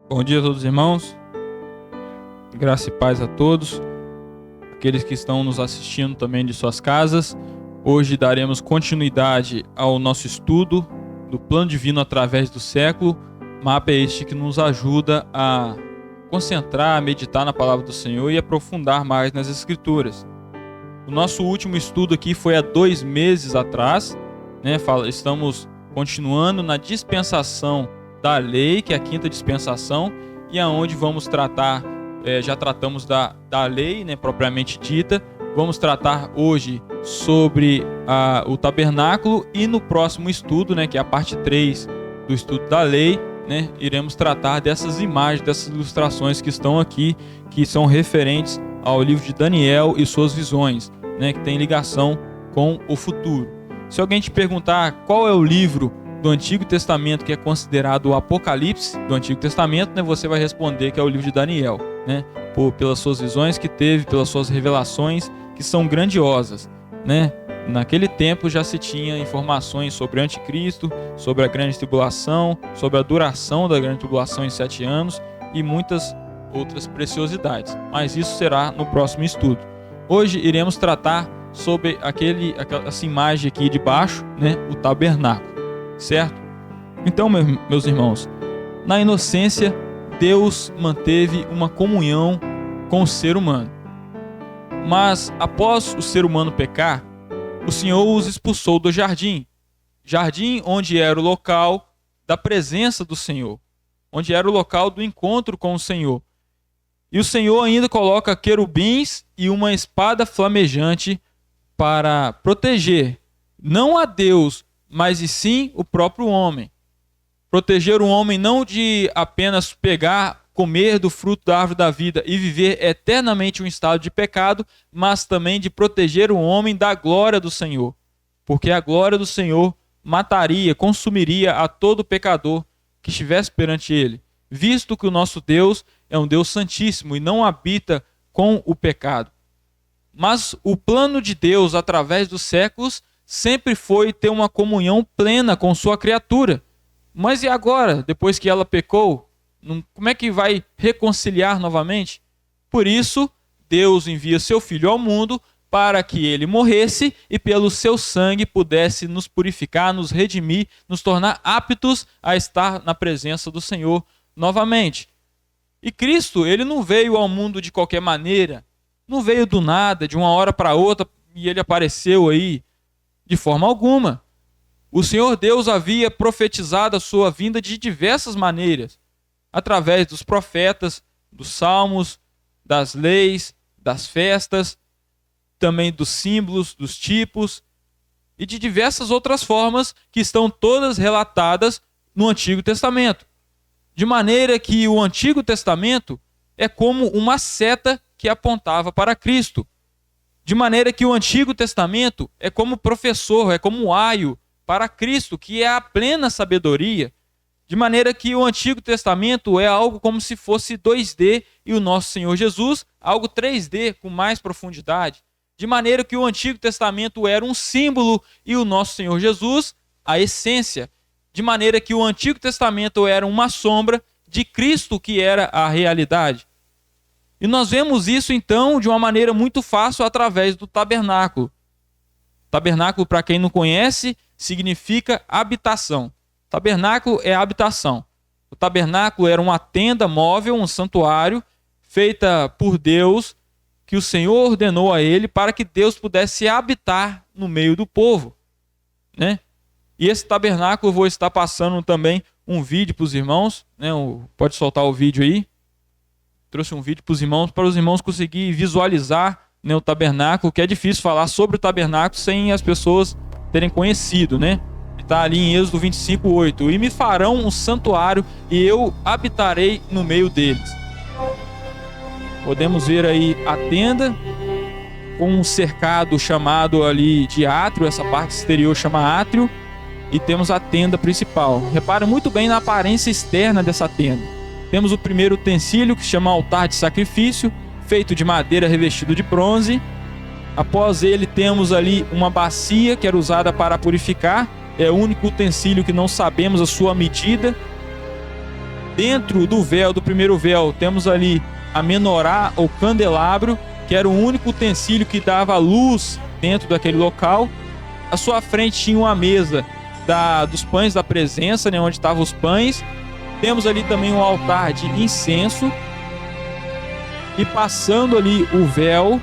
Bom dia a todos os irmãos, graça e paz a todos, aqueles que estão nos assistindo também de suas casas. Hoje daremos continuidade ao nosso estudo do plano divino através do século. Mapa é este que nos ajuda a concentrar, a meditar na palavra do Senhor e aprofundar mais nas Escrituras. O nosso último estudo aqui foi há 2 meses atrás, né? Estamos continuando na dispensação da lei, que é a 5ª dispensação, e aonde vamos tratar, já tratamos da lei, né, propriamente dita. Vamos tratar hoje sobre o tabernáculo, e no próximo estudo, né, que é a parte 3 do estudo da lei, né, iremos tratar dessas imagens, dessas ilustrações que estão aqui, que são referentes ao livro de Daniel e suas visões, né, que tem ligação com o futuro. Se alguém te perguntar qual é o livro do Antigo Testamento que é considerado o Apocalipse do Antigo Testamento, né, você vai responder que é o livro de Daniel, né, pelas suas visões que teve, pelas suas revelações que são grandiosas, né. Naquele tempo já se tinha informações sobre o Anticristo, sobre a grande tribulação, sobre a duração da grande tribulação em 7 anos e muitas outras preciosidades, mas isso será no próximo estudo. Hoje iremos tratar sobre essa imagem aqui de baixo, né, o tabernáculo. Certo? Então, meus irmãos, na inocência, Deus manteve uma comunhão com o ser humano. Mas, após o ser humano pecar, o Senhor os expulsou do jardim. Jardim onde era o local da presença do Senhor, onde era o local do encontro com o Senhor. E o Senhor ainda coloca querubins e uma espada flamejante para proteger, não a Deus, mas e sim o próprio homem. Proteger o homem não de apenas comer do fruto da árvore da vida e viver eternamente um estado de pecado, mas também de proteger o homem da glória do Senhor. Porque a glória do Senhor mataria, consumiria a todo pecador que estivesse perante ele, visto que o nosso Deus é um Deus santíssimo e não habita com o pecado. Mas o plano de Deus através dos séculos sempre foi ter uma comunhão plena com sua criatura. Mas e agora, depois que ela pecou, como é que vai reconciliar novamente? Por isso, Deus envia seu Filho ao mundo para que ele morresse e pelo seu sangue pudesse nos purificar, nos redimir, nos tornar aptos a estar na presença do Senhor novamente. E Cristo, ele não veio ao mundo de qualquer maneira, não veio do nada, de uma hora para outra, e ele apareceu aí. De forma alguma. O Senhor Deus havia profetizado a sua vinda de diversas maneiras, através dos profetas, dos salmos, das leis, das festas, também dos símbolos, dos tipos, e de diversas outras formas que estão todas relatadas no Antigo Testamento. De maneira que o Antigo Testamento é como uma seta que apontava para Cristo. De maneira que o Antigo Testamento é como professor, é como aio para Cristo, que é a plena sabedoria. De maneira que o Antigo Testamento é algo como se fosse 2D e o nosso Senhor Jesus, algo 3D com mais profundidade. De maneira que o Antigo Testamento era um símbolo e o nosso Senhor Jesus, a essência. De maneira que o Antigo Testamento era uma sombra de Cristo, que era a realidade. E nós vemos isso, então, de uma maneira muito fácil através do tabernáculo. Tabernáculo, para quem não conhece, significa habitação. Tabernáculo é habitação. O tabernáculo era uma tenda móvel, um santuário, feita por Deus, que o Senhor ordenou a ele para que Deus pudesse habitar no meio do povo, né? E esse tabernáculo, eu vou estar passando também um vídeo para os irmãos, né? Pode soltar o vídeo aí. Trouxe um vídeo para os irmãos conseguirem visualizar, né, o tabernáculo, que é difícil falar sobre o tabernáculo sem as pessoas terem conhecido, né? Está ali em Êxodo 25:8. E me farão um santuário e eu habitarei no meio deles. Podemos ver aí a tenda com um cercado chamado ali de átrio, essa parte exterior chama átrio, e temos a tenda principal. Repara muito bem na aparência externa dessa tenda. Temos o primeiro utensílio, que se chama altar de sacrifício, feito de madeira revestido de bronze. Após ele temos ali uma bacia que era usada para purificar. É o único utensílio que não sabemos a sua medida. Dentro do véu, do primeiro véu, temos ali a menorá ou candelabro, que era o único utensílio que dava luz dentro daquele local. À sua frente tinha uma mesa dos pães da presença, né, onde estavam os pães. Temos ali também um altar de incenso. E passando ali o véu,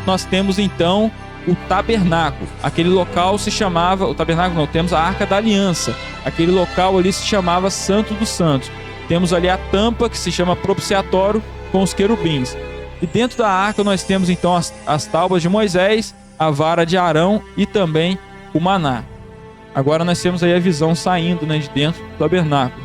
nós temos então o tabernáculo. Aquele local se chamava, o tabernáculo não, temos a Arca da Aliança. Aquele local ali se chamava Santo dos Santos. Temos ali a tampa que se chama propiciatório com os querubins. E dentro da arca nós temos então as tábuas de Moisés, a vara de Arão e também o maná. Agora nós temos aí a visão saindo, né, de dentro do tabernáculo.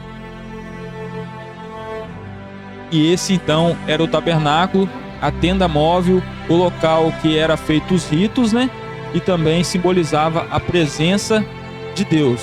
E esse então era o tabernáculo, a tenda móvel, o local que era feito os ritos, né? E também simbolizava a presença de Deus.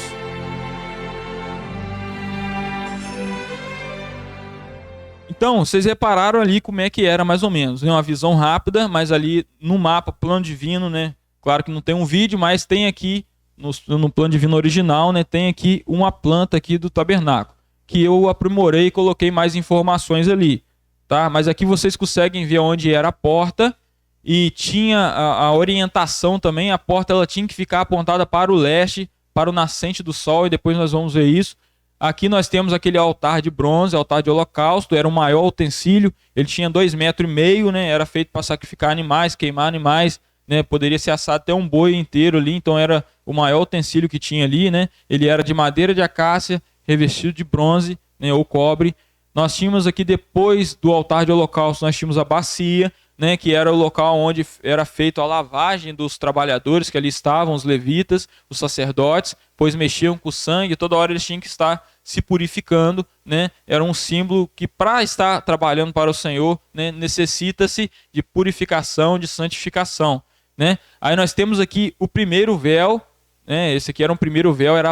Então, vocês repararam ali como é que era mais ou menos, né? Uma visão rápida, mas ali no mapa, plano divino, né? Claro que não tem um vídeo, mas tem aqui no plano divino original, né? Tem aqui uma planta aqui do tabernáculo, que eu aprimorei e coloquei mais informações ali, tá? Mas aqui vocês conseguem ver onde era a porta e tinha a orientação também. A porta ela tinha que ficar apontada para o leste, para o nascente do sol, e depois nós vamos ver isso. Aqui nós temos aquele altar de bronze, altar de holocausto, era o maior utensílio, ele tinha 2,5 metros, né? Era feito para sacrificar animais, queimar animais, né? Poderia ser assado até um boi inteiro ali, então era o maior utensílio que tinha ali, né? Ele era de madeira de acácia, revestido de bronze, né, ou cobre. Nós tínhamos aqui, depois do altar de holocausto, nós tínhamos a bacia, né, que era o local onde era feita a lavagem dos trabalhadores que ali estavam, os levitas, os sacerdotes, pois mexiam com o sangue, toda hora eles tinham que estar se purificando, né? Era um símbolo que, para estar trabalhando para o Senhor, né, necessita-se de purificação, de santificação, né? Aí nós temos aqui o primeiro véu, né? Esse aqui era um primeiro véu, era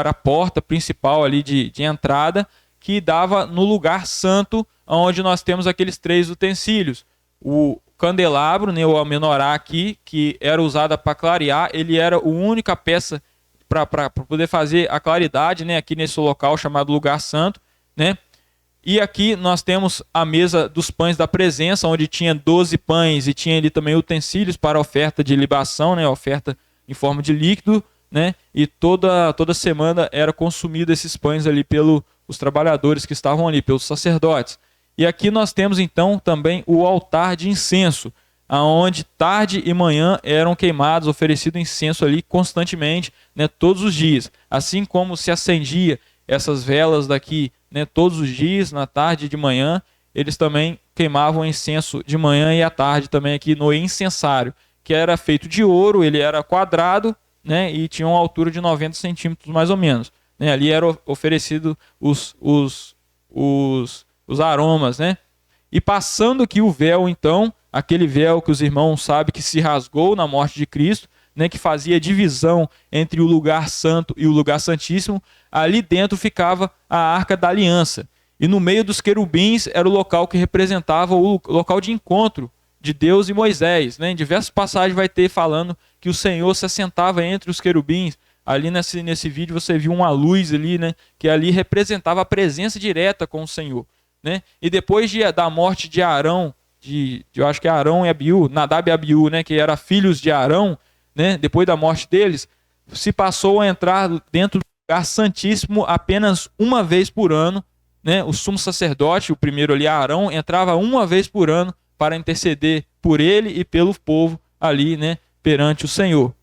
a porta principal ali de entrada, que dava no lugar santo, onde nós temos aqueles 3 utensílios. O candelabro, né, ou a menorá aqui, que era usada para clarear, ele era a única peça para poder fazer a claridade, né, aqui nesse local chamado lugar santo, né? E aqui nós temos a mesa dos pães da presença, onde tinha 12 pães e tinha ali também utensílios para oferta de libação, né, oferta em forma de líquido, né? E toda semana era consumido esses pães ali pelos trabalhadores que estavam ali, pelos sacerdotes. E aqui nós temos então também o altar de incenso, aonde tarde e manhã eram queimados, oferecido incenso ali constantemente, né, todos os dias. Assim como se acendia essas velas daqui, né, todos os dias, na tarde e de manhã, eles também queimavam incenso de manhã e à tarde também aqui no incensário, que era feito de ouro, ele era quadrado, né, e tinha uma altura de 90 centímetros mais ou menos. Né, ali era oferecido os aromas, né? E passando aqui o véu, então, aquele véu que os irmãos sabem que se rasgou na morte de Cristo, né, que fazia divisão entre o lugar santo e o lugar santíssimo, ali dentro ficava a Arca da Aliança. E no meio dos querubins era o local que representava o local de encontro de Deus e Moisés, né? Em diversas passagens vai ter falando que o Senhor se assentava entre os querubins. Ali nesse vídeo você viu uma luz ali, né, que ali representava a presença direta com o Senhor, né? E depois da morte de Arão, eu acho que é Arão e Abiú, Nadab e Abiú, né, que eram filhos de Arão, né, depois da morte deles, se passou a entrar dentro do lugar santíssimo apenas uma vez por ano, né? O sumo sacerdote, o primeiro ali, Arão, entrava uma vez por ano para interceder por ele e pelo povo ali, né, perante o Senhor,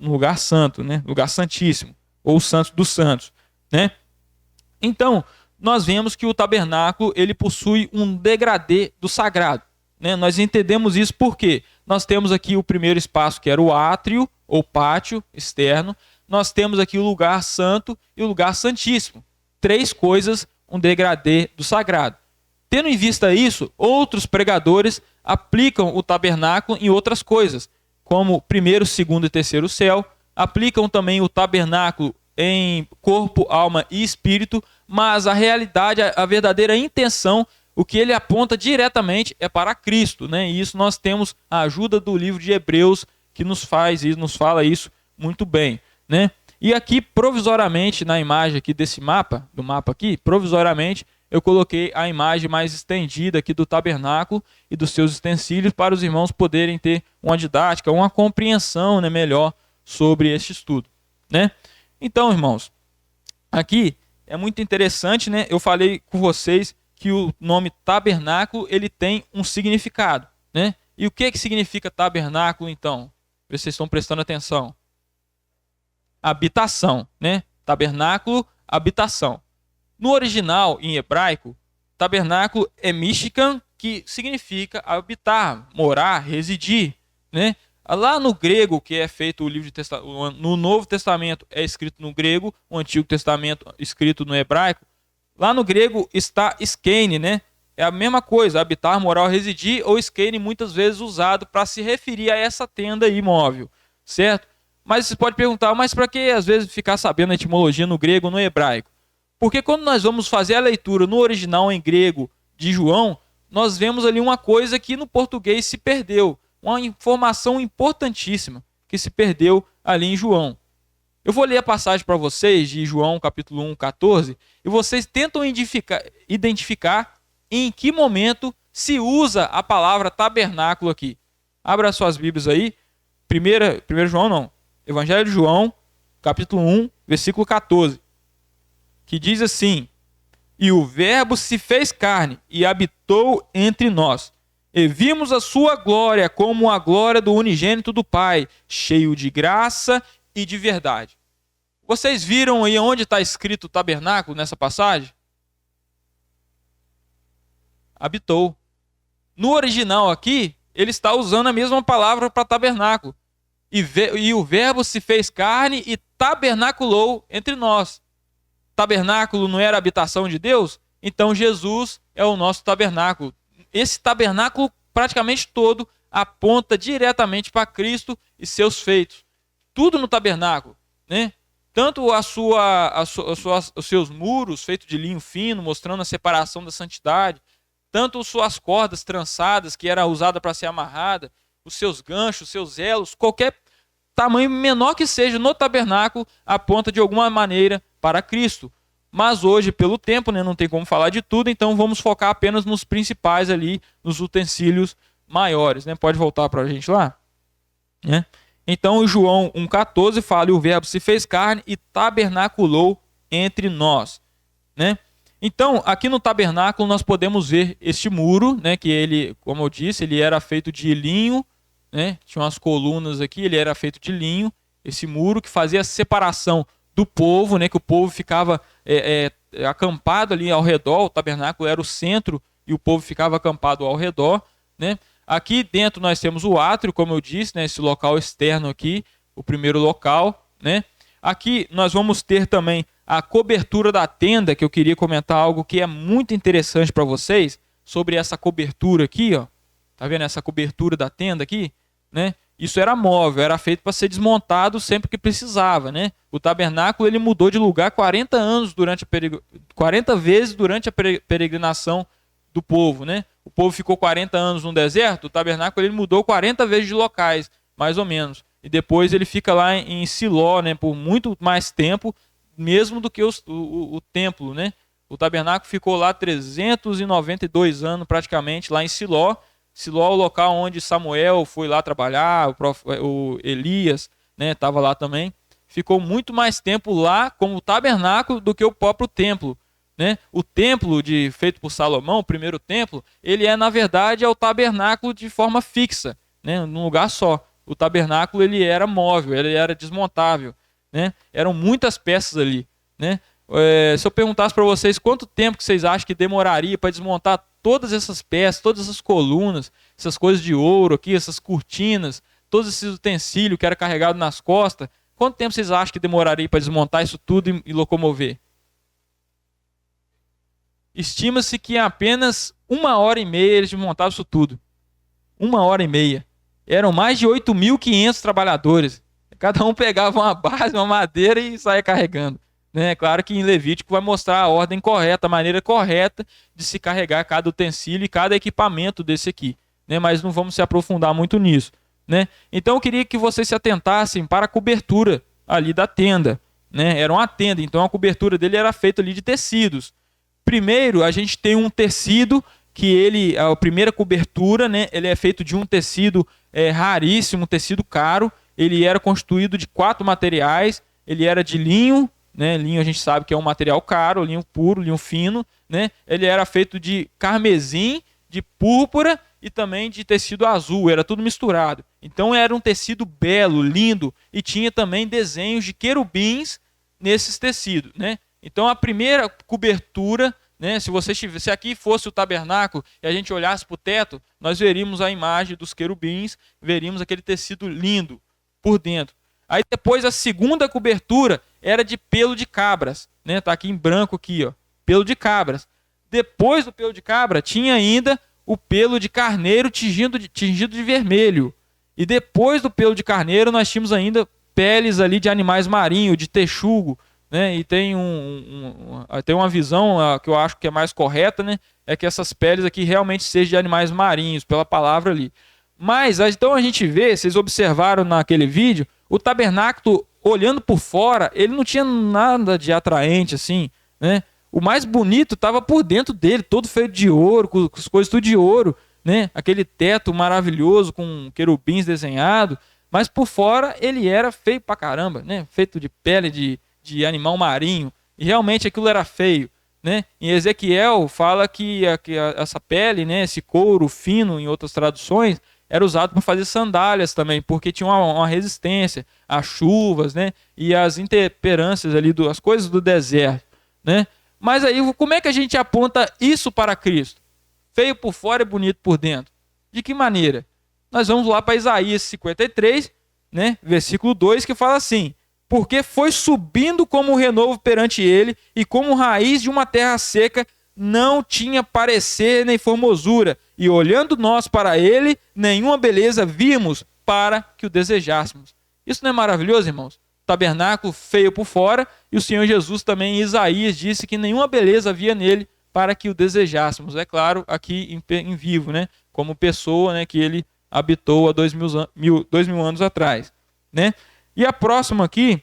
no lugar santo, né, lugar santíssimo, ou santo dos santos, né? Então, nós vemos que o tabernáculo ele possui um degradê do sagrado, né? Nós entendemos isso porque nós temos aqui o primeiro espaço, que era o átrio ou pátio externo. Nós temos aqui o lugar santo e o lugar santíssimo. 3 coisas, um degradê do sagrado. Tendo em vista isso, outros pregadores aplicam o tabernáculo em outras coisas, como primeiro, segundo e terceiro céu. Aplicam também o tabernáculo em corpo, alma e espírito, mas a realidade, a verdadeira intenção, o que ele aponta diretamente é para Cristo, né? E isso nós temos a ajuda do livro de Hebreus, que nos fala isso muito bem, né? E aqui, provisoriamente, na imagem aqui desse mapa, do mapa aqui, provisoriamente, eu coloquei a imagem mais estendida aqui do tabernáculo e dos seus utensílios para os irmãos poderem ter uma didática, uma compreensão, né, melhor sobre este estudo, né? Então, irmãos, aqui é muito interessante, né? Eu falei com vocês que o nome tabernáculo ele tem um significado, né? E o que significa tabernáculo, então? Vocês estão prestando atenção? Habitação, né? Tabernáculo, habitação. No original, em hebraico, tabernáculo é mishkan, que significa habitar, morar, residir, né? Lá no grego, que é feito o livro de no Novo Testamento é escrito no grego, o Antigo Testamento escrito no hebraico. Lá no grego está skene, né? É a mesma coisa, habitar, morar, residir, ou skene muitas vezes usado para se referir a essa tenda aí móvel, certo? Mas você pode perguntar, mas para que às vezes ficar sabendo a etimologia no grego ou no hebraico? Porque quando nós vamos fazer a leitura no original em grego de João, nós vemos ali uma coisa que no português se perdeu, uma informação importantíssima que se perdeu ali em João. Eu vou ler a passagem para vocês de João capítulo 1, 14, e vocês tentam identificar em que momento se usa a palavra tabernáculo aqui. Abra suas Bíblias aí, 1 João não, Evangelho de João, capítulo 1, versículo 14, que diz assim: e o verbo se fez carne e habitou entre nós, e vimos a sua glória como a glória do unigênito do Pai, cheio de graça e de verdade. Vocês viram aí onde está escrito tabernáculo nessa passagem? Habitou. No original aqui, ele está usando a mesma palavra para tabernáculo. E o verbo se fez carne e tabernaculou entre nós. Tabernáculo não era a habitação de Deus? Então Jesus é o nosso tabernáculo. Esse tabernáculo praticamente todo aponta diretamente para Cristo e seus feitos. Tudo no tabernáculo, né? Tanto os seus muros feitos de linho fino, mostrando a separação da santidade, tanto as suas cordas trançadas, que era usada para ser amarrada, os seus ganchos, os seus elos, qualquer tamanho menor que seja no tabernáculo, aponta de alguma maneira para Cristo. Mas hoje, pelo tempo, né, não tem como falar de tudo, então vamos focar apenas nos principais ali, nos utensílios maiores, né? Pode voltar para a gente lá? Né? Então, João 1,14 fala: e o verbo se fez carne e tabernaculou entre nós, né? Então, aqui no tabernáculo nós podemos ver este muro, né, que ele, como eu disse, ele era feito de linho, né? Tinha umas colunas aqui, ele era feito de linho, esse muro que fazia a separação do povo, né, que o povo ficava acampado ali ao redor, o tabernáculo era o centro e o povo ficava acampado ao redor, né? Aqui dentro nós temos o átrio, como eu disse, né, esse local externo aqui, o primeiro local, né? Aqui nós vamos ter também a cobertura da tenda, que eu queria comentar algo que é muito interessante para vocês, sobre essa cobertura aqui, ó. Tá vendo essa cobertura da tenda aqui, né? Isso era móvel, era feito para ser desmontado sempre que precisava, né? O tabernáculo ele mudou de lugar 40 vezes durante a peregrinação do povo, né? O povo ficou 40 anos no deserto, o tabernáculo ele mudou 40 vezes de locais, mais ou menos. E depois ele fica lá em Siló, né, por muito mais tempo, mesmo do que o templo, né? O tabernáculo ficou lá 392 anos praticamente, lá em Siló. Siló é o local onde Samuel foi lá trabalhar, o Elias, né, estava lá também. Ficou muito mais tempo lá como tabernáculo do que o próprio templo, né? O templo feito por Salomão, o primeiro templo, ele na verdade, o tabernáculo de forma fixa, né, num lugar só. O tabernáculo ele era móvel, ele era desmontável, né? Eram muitas peças ali, né? Se eu perguntasse para vocês quanto tempo que vocês acham que demoraria para desmontar todas essas peças, todas essas colunas, essas coisas de ouro aqui, essas cortinas, todos esses utensílios que era carregado nas costas, quanto tempo vocês acham que demoraria para desmontar isso tudo e locomover? Estima-se que em apenas 1h30 eles desmontavam isso tudo. 1h30. Eram mais de 8.500 trabalhadores. Cada um pegava uma base, uma madeira e saía carregando. É claro que em Levítico vai mostrar a ordem correta, a maneira correta de se carregar cada utensílio e cada equipamento desse aqui, né? Mas não vamos se aprofundar muito nisso, né? Então eu queria que vocês se atentassem para a cobertura ali da tenda, né? Era uma tenda, então a cobertura dele era feita ali de tecidos. Primeiro, a gente tem um tecido que ele, a primeira cobertura, né, ele é feito de um tecido raríssimo, um tecido caro. Ele era constituído de 4 materiais. Ele era de linho, né? Linho a gente sabe que é um material caro, linho puro, linho fino, né? Ele era feito de carmesim, de púrpura e também de tecido azul. Era tudo misturado. Então era um tecido belo, lindo, e tinha também desenhos de querubins nesses tecidos, né? Então a primeira cobertura, né, se aqui fosse o tabernáculo e a gente olhasse para o teto, nós veríamos a imagem dos querubins, veríamos aquele tecido lindo por dentro. Aí depois a segunda cobertura era de pelo de cabras, né? Tá aqui em branco aqui, ó, pelo de cabras. Depois do pelo de cabra tinha ainda o pelo de carneiro tingido de vermelho. E depois do pelo de carneiro nós tínhamos ainda peles ali de animais marinhos, de texugo, né? E tem tem uma visão que eu acho que é mais correta, né? É que essas peles aqui realmente sejam de animais marinhos, pela palavra ali. Mas então a gente vê, vocês observaram naquele vídeo, o tabernáculo olhando por fora, ele não tinha nada de atraente assim, né? O mais bonito estava por dentro dele, todo feito de ouro, com as coisas tudo de ouro, né? Aquele teto maravilhoso com querubins desenhados, mas por fora ele era feio pra caramba, né? Feito de pele de animal marinho, e realmente aquilo era feio, né? Em Ezequiel fala que essa pele, né, esse couro fino, em outras traduções, era usado para fazer sandálias também, porque tinha uma resistência às chuvas, né, e às intemperâncias ali, as coisas do deserto, né? Mas aí, como é que a gente aponta isso para Cristo? Feio por fora e bonito por dentro. De que maneira? Nós vamos lá para Isaías 53, né, versículo 2, que fala assim: porque foi subindo como um renovo perante ele, e como raiz de uma terra seca, não tinha parecer nem formosura, e olhando nós para ele, nenhuma beleza vimos para que o desejássemos. Isso não é maravilhoso, irmãos? Tabernáculo feio por fora, e o Senhor Jesus também em Isaías disse que nenhuma beleza havia nele para que o desejássemos. É claro, aqui em vivo, né? Como pessoa, né, que ele habitou há 2000 anos atrás, né? E a próxima aqui,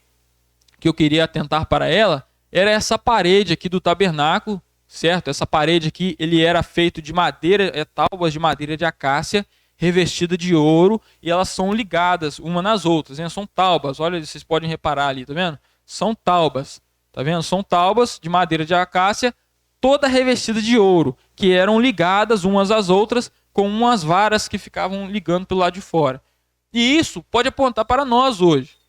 que eu queria atentar para ela, era essa parede aqui do tabernáculo, certo? Essa parede aqui, ele era feito de madeira, tábuas de madeira de acácia, revestida de ouro, e elas são ligadas uma nas outras, né? São taubas, olha, vocês podem reparar ali, tá vendo? São taubas, tá vendo? São taubas de madeira de acácia, toda revestida de ouro, que eram ligadas umas às outras com umas varas que ficavam ligando pelo lado de fora. E isso pode apontar para nós hoje.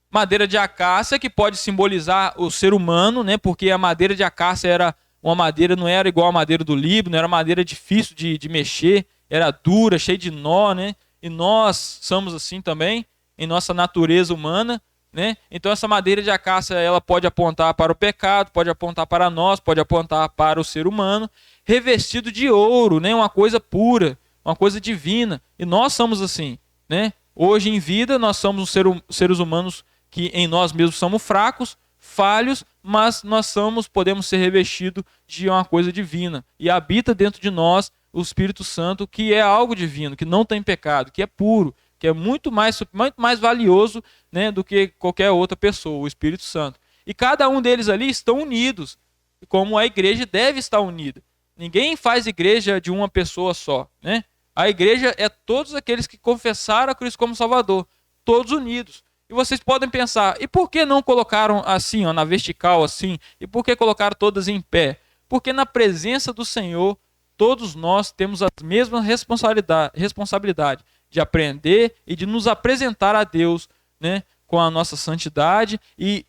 Madeira de acácia, que pode simbolizar o ser humano, né? Porque a madeira de acácia era uma madeira, não era igual a madeira do Líbano, era madeira difícil de mexer, era dura, cheia de nó, né? E nós somos assim também, em nossa natureza humana, né? Então essa madeira de acácia, ela pode apontar para o pecado, pode apontar para nós, pode apontar para o ser humano, revestido de ouro, né? Uma coisa pura, uma coisa divina. E nós somos assim, né? Hoje em vida nós somos seres humanos que em nós mesmos somos fracos, falhos, mas podemos ser revestidos de uma coisa divina. E habita dentro de nós o Espírito Santo, que é algo divino, que não tem pecado, que é puro, que é muito mais valioso, né, do que qualquer outra pessoa, o Espírito Santo. E cada um deles ali estão unidos, como a igreja deve estar unida. Ninguém faz igreja de uma pessoa só, né? A igreja é todos aqueles que confessaram a Cristo como Salvador, todos unidos. E vocês podem pensar, e por que não colocaram assim, ó, na vertical assim? E por que colocaram todas em pé? Porque na presença do Senhor, todos nós temos a mesma responsabilidade de aprender e de nos apresentar a Deus, né, com a nossa santidade. E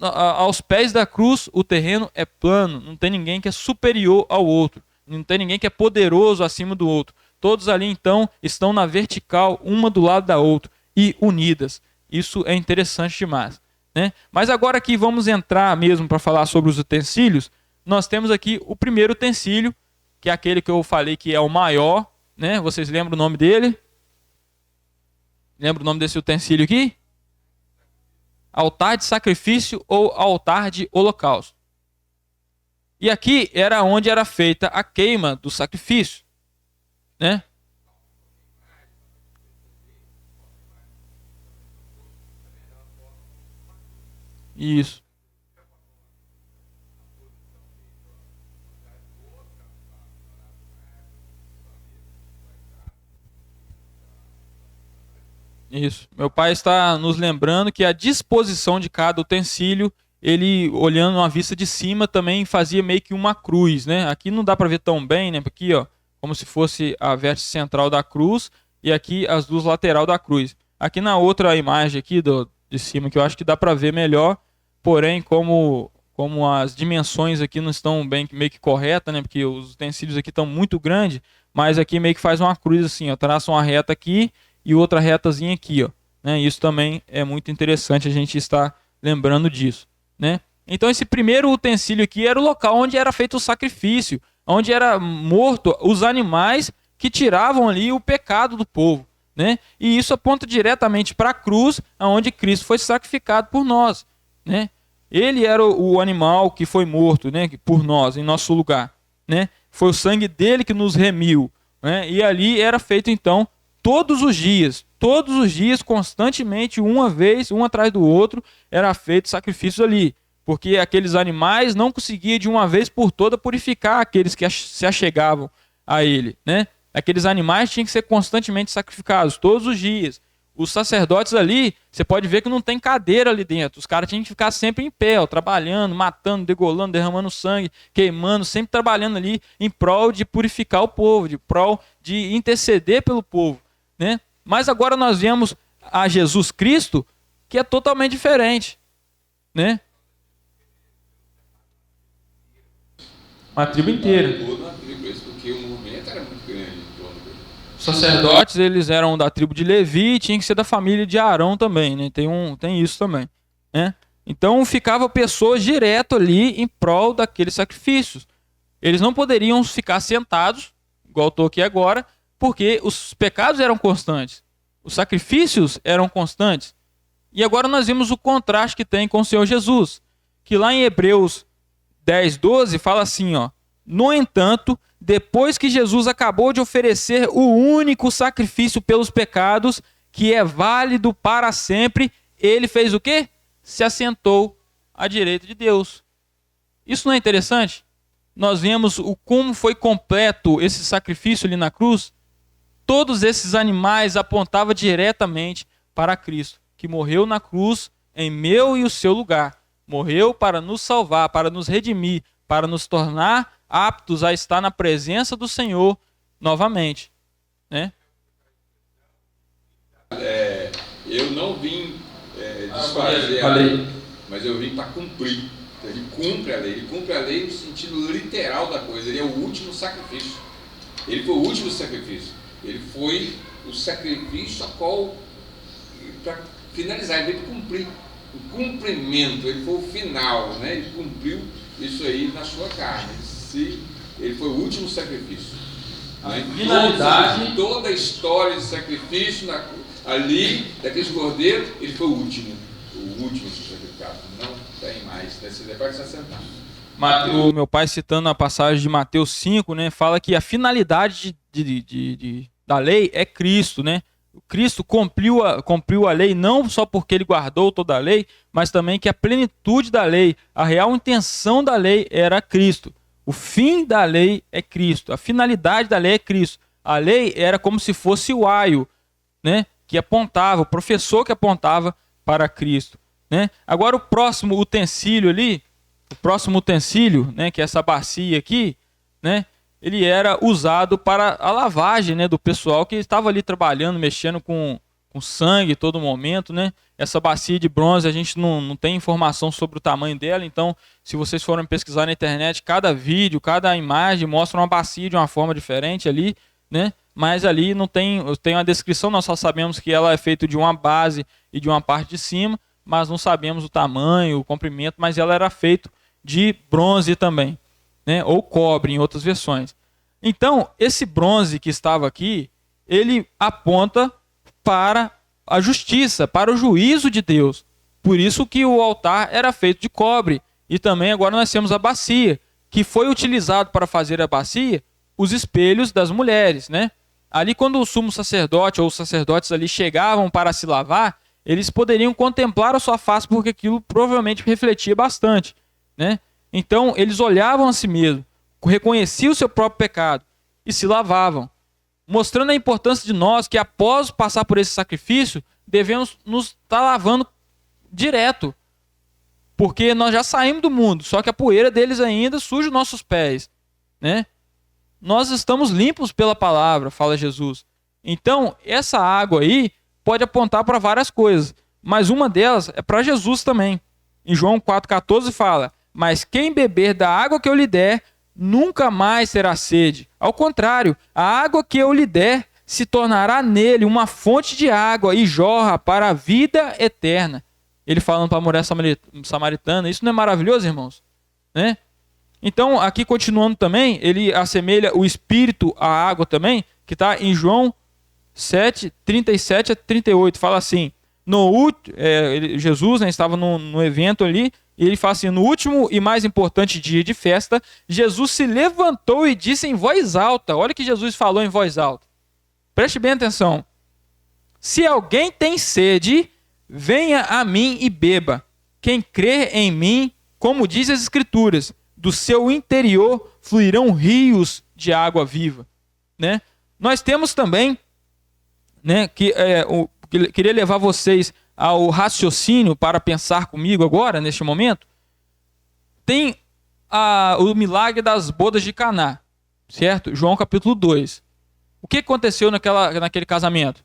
aos pés da cruz, o terreno é plano, não tem ninguém que é superior ao outro, não tem ninguém que é poderoso acima do outro. Todos ali, então, estão na vertical, uma do lado da outra, e unidas. Isso é interessante demais, né? Mas agora aqui vamos entrar mesmo para falar sobre os utensílios. Nós temos aqui o primeiro utensílio, que é aquele que eu falei que é o maior, né? Vocês lembram o nome dele? Lembra o nome desse utensílio aqui? Altar de sacrifício ou altar de holocausto. E aqui era onde era feita a queima do sacrifício, né? Isso. Isso. Meu pai está nos lembrando que a disposição de cada utensílio, ele olhando uma vista de cima também fazia meio que uma cruz, né? Aqui não dá para ver tão bem, né? Aqui, ó, como se fosse a vértice central da cruz e aqui as duas laterais da cruz. Aqui na outra imagem aqui de cima que eu acho que dá para ver melhor, porém como as dimensões aqui não estão bem meio que corretas, né? Porque os utensílios aqui estão muito grandes, mas aqui meio que faz uma cruz assim, ó, traça uma reta aqui e outra retazinha aqui, ó, né? Isso também é muito interessante a gente estar lembrando disso, né? Então esse primeiro utensílio aqui era o local onde era feito o sacrifício, onde era morto os animais que tiravam ali o pecado do povo, né? E isso aponta diretamente para a cruz, onde Cristo foi sacrificado por nós, né? Ele era o animal que foi morto, né, por nós, em nosso lugar, né? Foi o sangue dele que nos remiu, né? E ali era feito então todos os dias, constantemente, uma vez, um atrás do outro, era feito sacrifícios ali, porque aqueles animais não conseguiam de uma vez por toda purificar aqueles que se achegavam a ele, né? Aqueles animais tinham que ser constantemente sacrificados, todos os dias. Os sacerdotes ali, você pode ver que não tem cadeira ali dentro. Os caras tinham que ficar sempre em pé, ó, trabalhando, matando, degolando, derramando sangue, queimando, sempre trabalhando ali em prol de purificar o povo, de prol de interceder pelo povo, né? Mas agora nós vemos a Jesus Cristo, que é totalmente diferente, né? Uma tribo inteira. Porque o movimento era muito grande. Os sacerdotes, eles eram da tribo de Levi, tinha que ser da família de Arão também, né? Tem isso também, né? Então ficava pessoas direto ali em prol daqueles sacrifícios. Eles não poderiam ficar sentados, igual estou aqui agora, porque os pecados eram constantes, os sacrifícios eram constantes. E agora nós vimos o contraste que tem com o Senhor Jesus, que lá em Hebreus 10:12 fala assim, ó: no entanto, depois que Jesus acabou de oferecer o único sacrifício pelos pecados, que é válido para sempre, ele fez o quê? Se assentou à direita de Deus. Isso não é interessante? Nós vemos como foi completo esse sacrifício ali na cruz. Todos esses animais apontavam diretamente para Cristo, que morreu na cruz em meu e o seu lugar. Morreu para nos salvar, para nos redimir, para nos tornar aptos a estar na presença do Senhor novamente, né? Eu não vim desfazer a lei, mas eu vim para cumprir. Ele cumpre a lei no sentido literal da coisa. Ele é o último sacrifício. Ele foi o último sacrifício. Ele foi o sacrifício a qual, para finalizar, ele veio cumprir. O cumprimento, ele foi o final, né? Ele cumpriu isso aí na sua carne. Ele foi o último sacrifício. Né? Finalidade. Toda a história de sacrifício ali, daqueles cordeiros, ele foi o último sacrificado. Não tem mais. Você pode se assentar. O meu pai, citando a passagem de Mateus 5, né, fala que a finalidade da lei é Cristo, né? Cristo cumpriu a lei não só porque ele guardou toda a lei, mas também que a plenitude da lei, a real intenção da lei era Cristo. O fim da lei é Cristo, a finalidade da lei é Cristo. A lei era como se fosse o aio, né, que apontava, o professor que apontava para Cristo, né? Agora o próximo utensílio, né, que é essa bacia aqui, né? Ele era usado para a lavagem, né, do pessoal que estava ali trabalhando, mexendo com sangue todo momento, né? Essa bacia de bronze, a gente não tem informação sobre o tamanho dela, então se vocês forem pesquisar na internet, cada vídeo, cada imagem mostra uma bacia de uma forma diferente ali, né? Mas ali não tem uma descrição, nós só sabemos que ela é feita de uma base e de uma parte de cima, mas não sabemos o tamanho, o comprimento, mas ela era feita de bronze também, né? Ou cobre em outras versões. Então, esse bronze que estava aqui, ele aponta para a justiça, para o juízo de Deus. Por isso que o altar era feito de cobre. E também agora nós temos a bacia, que foi utilizado para fazer a bacia os espelhos das mulheres, né? Ali quando o sumo sacerdote ou os sacerdotes ali chegavam para se lavar, eles poderiam contemplar a sua face porque aquilo provavelmente refletia bastante, né? Então eles olhavam a si mesmos, reconheciam o seu próprio pecado e se lavavam, mostrando a importância de nós que após passar por esse sacrifício, devemos nos estar lavando direto, porque nós já saímos do mundo, só que a poeira deles ainda suja os nossos pés, né? Nós estamos limpos pela palavra, fala Jesus. Então, essa água aí pode apontar para várias coisas, mas uma delas é para Jesus também. Em João 4,14 fala: mas quem beber da água que eu lhe der, nunca mais terá sede. Ao contrário, a água que eu lhe der se tornará nele uma fonte de água e jorra para a vida eterna. Ele falando para a mulher samaritana. Isso não é maravilhoso, irmãos? Né? Então, aqui continuando também, ele assemelha o Espírito à água também, que está em João 7, 37 a 38. Fala assim, Jesus, né, estava no evento ali, e ele fala assim: no último e mais importante dia de festa, Jesus se levantou e disse em voz alta. Olha o que Jesus falou em voz alta. Preste bem atenção. Se alguém tem sede, venha a mim e beba. Quem crer em mim, como diz as Escrituras, do seu interior fluirão rios de água viva. Né? Nós temos também, né, queria levar vocês ao raciocínio para pensar comigo agora, neste momento. Tem o milagre das bodas de Caná, certo? João capítulo 2. O que aconteceu naquele casamento?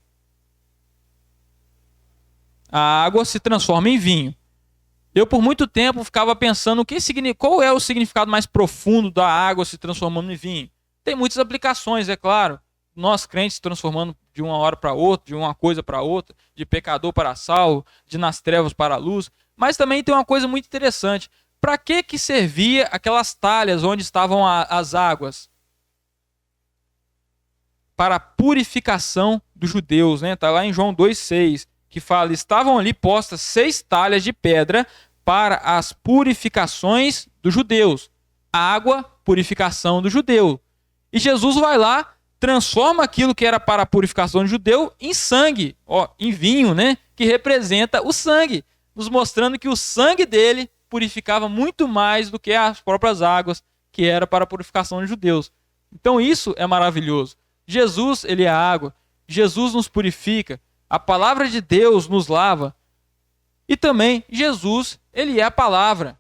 A água se transforma em vinho. Eu, por muito tempo, ficava pensando qual é o significado mais profundo da água se transformando em vinho. Tem muitas aplicações, é claro. Nós, crentes, se transformando de uma hora para outra, de uma coisa para outra, de pecador para salvo, de nas trevas para a luz. Mas também tem uma coisa muito interessante. Para que servia aquelas talhas onde estavam as águas? Para a purificação dos judeus, né? Está lá em João 2,6, que fala: estavam ali postas 6 talhas de pedra para as purificações dos judeus. Água, purificação do judeu. E Jesus vai lá, transforma aquilo que era para a purificação do judeu em sangue, em vinho, né? Que representa o sangue, nos mostrando que o sangue dele purificava muito mais do que as próprias águas, que era para a purificação dos judeus. Então isso é maravilhoso. Jesus, ele é a água. Jesus nos purifica. A palavra de Deus nos lava. E também Jesus, ele é a palavra.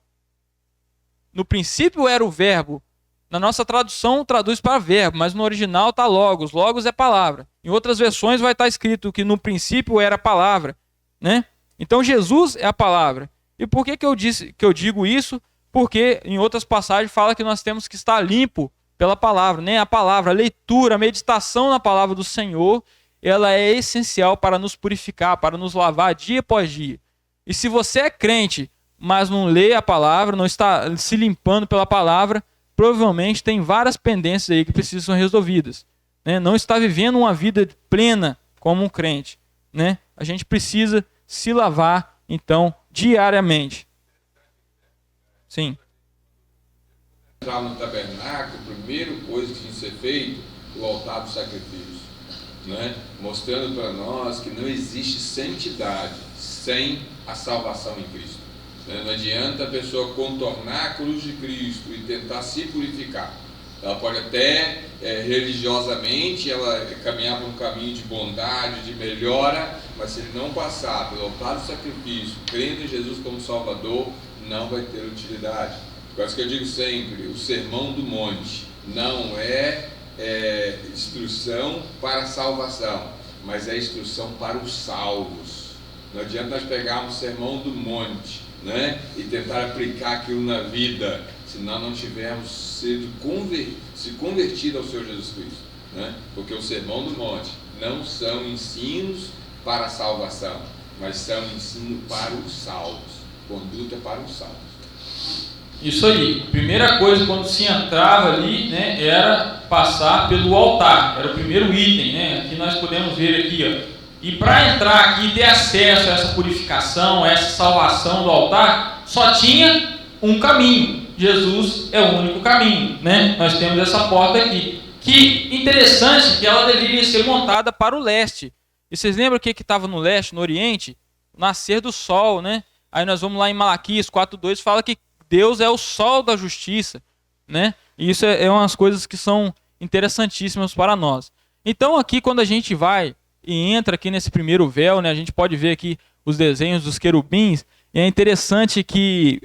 No princípio era o verbo. Na nossa tradução traduz para verbo, mas no original está logos. Logos é palavra. Em outras versões vai estar escrito que no princípio era a palavra, né? Então Jesus é a palavra. E por que eu digo isso? Porque em outras passagens fala que nós temos que estar limpo pela palavra, né? A palavra, a leitura, a meditação na palavra do Senhor, ela é essencial para nos purificar, para nos lavar dia após dia. E se você é crente, mas não lê a palavra, não está se limpando pela palavra, provavelmente tem várias pendências aí que precisam ser resolvidas, né? Não está vivendo uma vida plena como um crente, né? A gente precisa se lavar, então, diariamente. Sim. Entrar no tabernáculo, a primeira coisa que tinha que ser feito, o altar do sacrifício, né? Mostrando para nós que não existe santidade sem a salvação em Cristo. Não adianta a pessoa contornar a cruz de Cristo e tentar se purificar. Ela pode até religiosamente ela caminhar por um caminho de bondade, de melhora, mas se ele não passar pelo altar do sacrifício, crendo em Jesus como Salvador, não vai ter utilidade. Por isso que eu digo sempre, o sermão do monte não é instrução para a salvação, mas é instrução para os salvos. Não adianta nós pegarmos o sermão do monte, né, e tentar aplicar aquilo na vida, se nós não tivermos se convertido ao Senhor Jesus Cristo, né? Porque o sermão do monte não são ensinos para a salvação, mas são ensino para os salvos, conduta para os salvos. Isso aí, primeira coisa quando se entrava ali, né, era passar pelo altar, era o primeiro item, né? Aqui nós podemos ver aqui, ó. E para entrar aqui e ter acesso a essa purificação, a essa salvação do altar, só tinha um caminho. Jesus é o único caminho, né? Nós temos essa porta aqui. Que interessante que ela deveria ser montada para o leste. E vocês lembram o que estava no leste, no oriente? O nascer do sol, né? Aí nós vamos lá em Malaquias 4:2, fala que Deus é o sol da justiça, né? E isso é umas coisas que são interessantíssimas para nós. Então aqui quando a gente vai e entra aqui nesse primeiro véu, né? A gente pode ver aqui os desenhos dos querubins. E é interessante que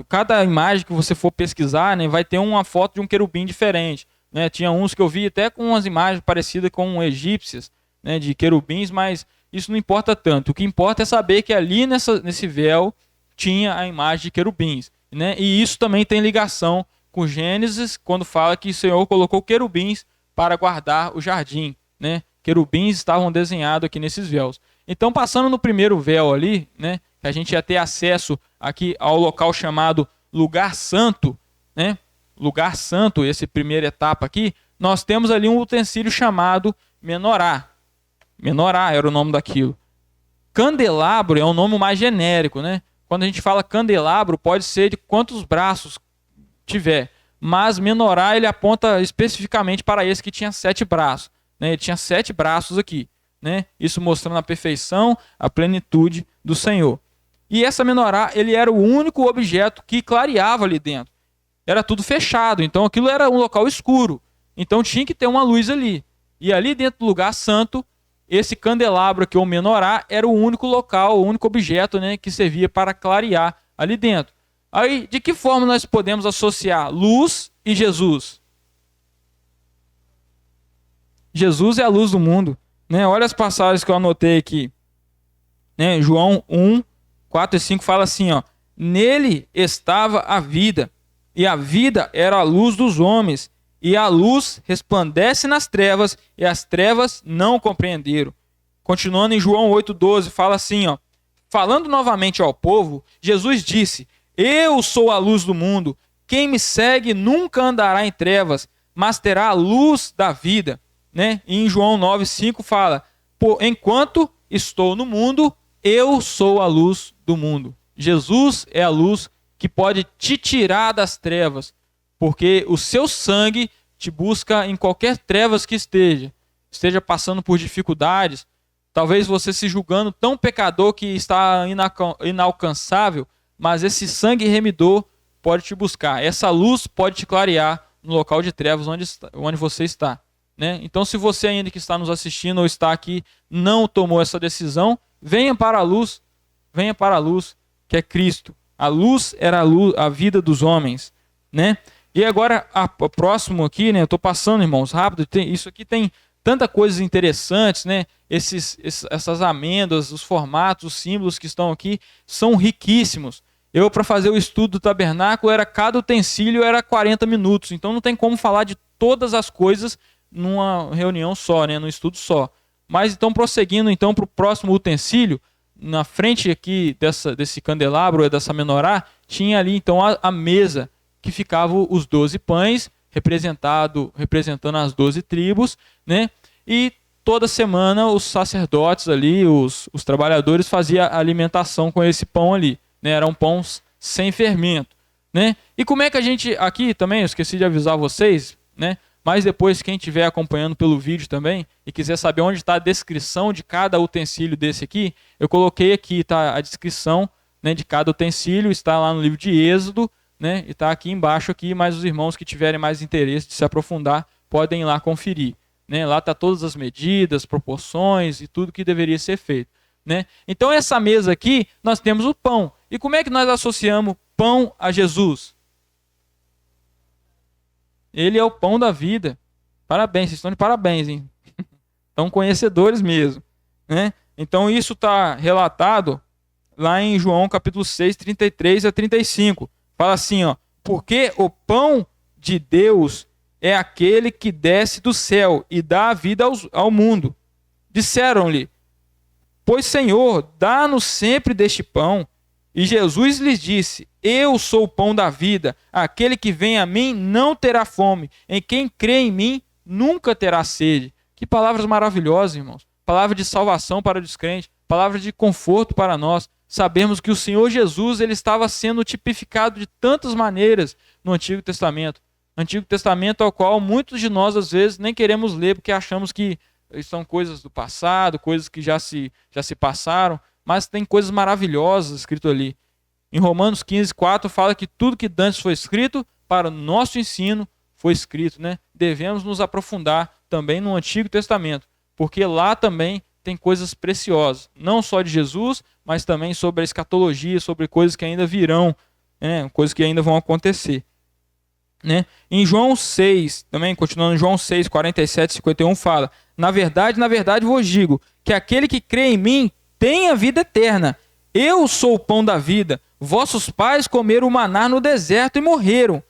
cada imagem que você for pesquisar, né, vai ter uma foto de um querubim diferente, né? Tinha uns que eu vi até com umas imagens parecidas com egípcias, né, de querubins, mas isso não importa tanto. O que importa é saber que ali nesse véu tinha a imagem de querubins, né? E isso também tem ligação com Gênesis, quando fala que o Senhor colocou querubins para guardar o jardim, né? Querubins estavam desenhados aqui nesses véus. Então, passando no primeiro véu ali, né, que a gente ia ter acesso aqui ao local chamado Lugar Santo, né? Lugar Santo, essa primeira etapa aqui, nós temos ali um utensílio chamado menorá. Menorá era o nome daquilo. Candelabro é um nome mais genérico, né? Quando a gente fala candelabro, pode ser de quantos braços tiver, mas menorá ele aponta especificamente para esse que tinha 7 braços, né? Ele tinha 7 braços aqui, né? Isso mostrando a perfeição, a plenitude do Senhor. E essa menorá, ele era o único objeto que clareava ali dentro. Era tudo fechado, então aquilo era um local escuro. Então tinha que ter uma luz ali. E ali dentro do lugar santo, esse candelabro aqui, ou menorá, era o único local, o único objeto, né, que servia para clarear ali dentro. Aí, de que forma nós podemos associar luz e Jesus? Jesus é a luz do mundo, né? Olha as passagens que eu anotei aqui, né? João 1, 4 e 5 fala assim, ó: nele estava a vida, e a vida era a luz dos homens, e a luz resplandece nas trevas, e as trevas não compreenderam. Continuando em João 8,12, fala assim, ó: falando novamente ao povo, Jesus disse: eu sou a luz do mundo, quem me segue nunca andará em trevas, mas terá a luz da vida, né? E em João 9,5 fala: enquanto estou no mundo, eu sou a luz do mundo. Jesus é a luz que pode te tirar das trevas, porque o seu sangue te busca em qualquer trevas que esteja passando por dificuldades, talvez você se julgando tão pecador que está inalcançável, mas esse sangue remidor pode te buscar, essa luz pode te clarear no local de trevas onde você está, né? Então, se você ainda que está nos assistindo ou está aqui não tomou essa decisão, venha para a luz, que é Cristo. A luz era a vida dos homens, né? E agora, o próximo aqui, né? Eu estou passando, irmãos, rápido. Isso aqui tem tanta coisas interessantes, né? Essas amêndoas, os formatos, os símbolos que estão aqui são riquíssimos. Para fazer o estudo do tabernáculo, cada utensílio era 40 minutos. Então, não tem como falar de todas as coisas numa reunião só, né? Num estudo só. Mas, então, prosseguindo então, para o próximo utensílio, na frente aqui desse candelabro, dessa menorá, tinha ali então a mesa, que ficavam os 12 pães, representando as 12 tribos, né? E toda semana os sacerdotes ali, os trabalhadores faziam a alimentação com esse pão ali, né? Eram pães sem fermento, né? E como é que a gente, aqui também, eu esqueci de avisar vocês, né? Mas depois, quem estiver acompanhando pelo vídeo também e quiser saber onde está a descrição de cada utensílio desse aqui, eu coloquei aqui, tá, a descrição, né, de cada utensílio, está lá no livro de Êxodo, né, e está aqui embaixo, aqui, mas os irmãos que tiverem mais interesse de se aprofundar podem ir lá conferir, né? Lá está todas as medidas, proporções e tudo que deveria ser feito, né? Então, essa mesa aqui, nós temos o pão. E como é que nós associamos pão a Jesus? Ele é o pão da vida. Parabéns, vocês estão de parabéns, hein? Estão conhecedores mesmo, né? Então, isso está relatado lá em João capítulo 6, 33 a 35. Fala assim, ó: porque o pão de Deus é aquele que desce do céu e dá a vida ao mundo. Disseram-lhe: pois, Senhor, dá-nos sempre deste pão. E Jesus lhes disse: eu sou o pão da vida. Aquele que vem a mim não terá fome. Em quem crê em mim nunca terá sede. Que palavras maravilhosas, irmãos. Palavra de salvação para os crentes. Palavra de conforto para nós. Sabemos que o Senhor Jesus ele estava sendo tipificado de tantas maneiras no Antigo Testamento. Antigo Testamento ao qual muitos de nós, às vezes, nem queremos ler porque achamos que são coisas do passado, coisas que já se passaram, mas tem coisas maravilhosas escritas ali. Em Romanos 15, 4 fala que tudo que dantes foi escrito para o nosso ensino foi escrito, né? Devemos nos aprofundar também no Antigo Testamento, porque lá também tem coisas preciosas, não só de Jesus, mas também sobre a escatologia, sobre coisas que ainda virão, né? Coisas que ainda vão acontecer. Né? Em João 6, também continuando em João 6, 47 e 51, fala: na verdade vos digo, que aquele que crê em mim tem a vida eterna. Eu sou o pão da vida. Vossos pais comeram o maná no deserto e morreram.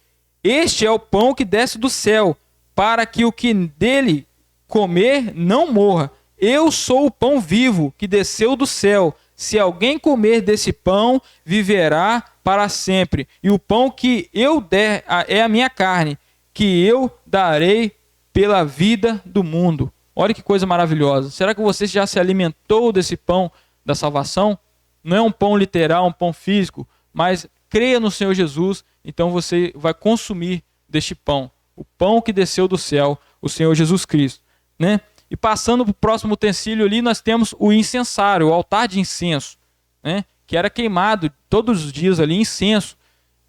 Este é o pão que desce do céu, para que o que dele comer não morra. Eu sou o pão vivo que desceu do céu. Se alguém comer desse pão, viverá para sempre. E o pão que eu der é a minha carne, que eu darei pela vida do mundo. Olha que coisa maravilhosa. Será que você já se alimentou desse pão da salvação? Não é um pão literal, um pão físico, mas creia no Senhor Jesus, então você vai consumir deste pão. O pão que desceu do céu, o Senhor Jesus Cristo. Né? E passando para o próximo utensílio ali, nós temos o incensário, o altar de incenso, né? Que era queimado todos os dias ali, incenso.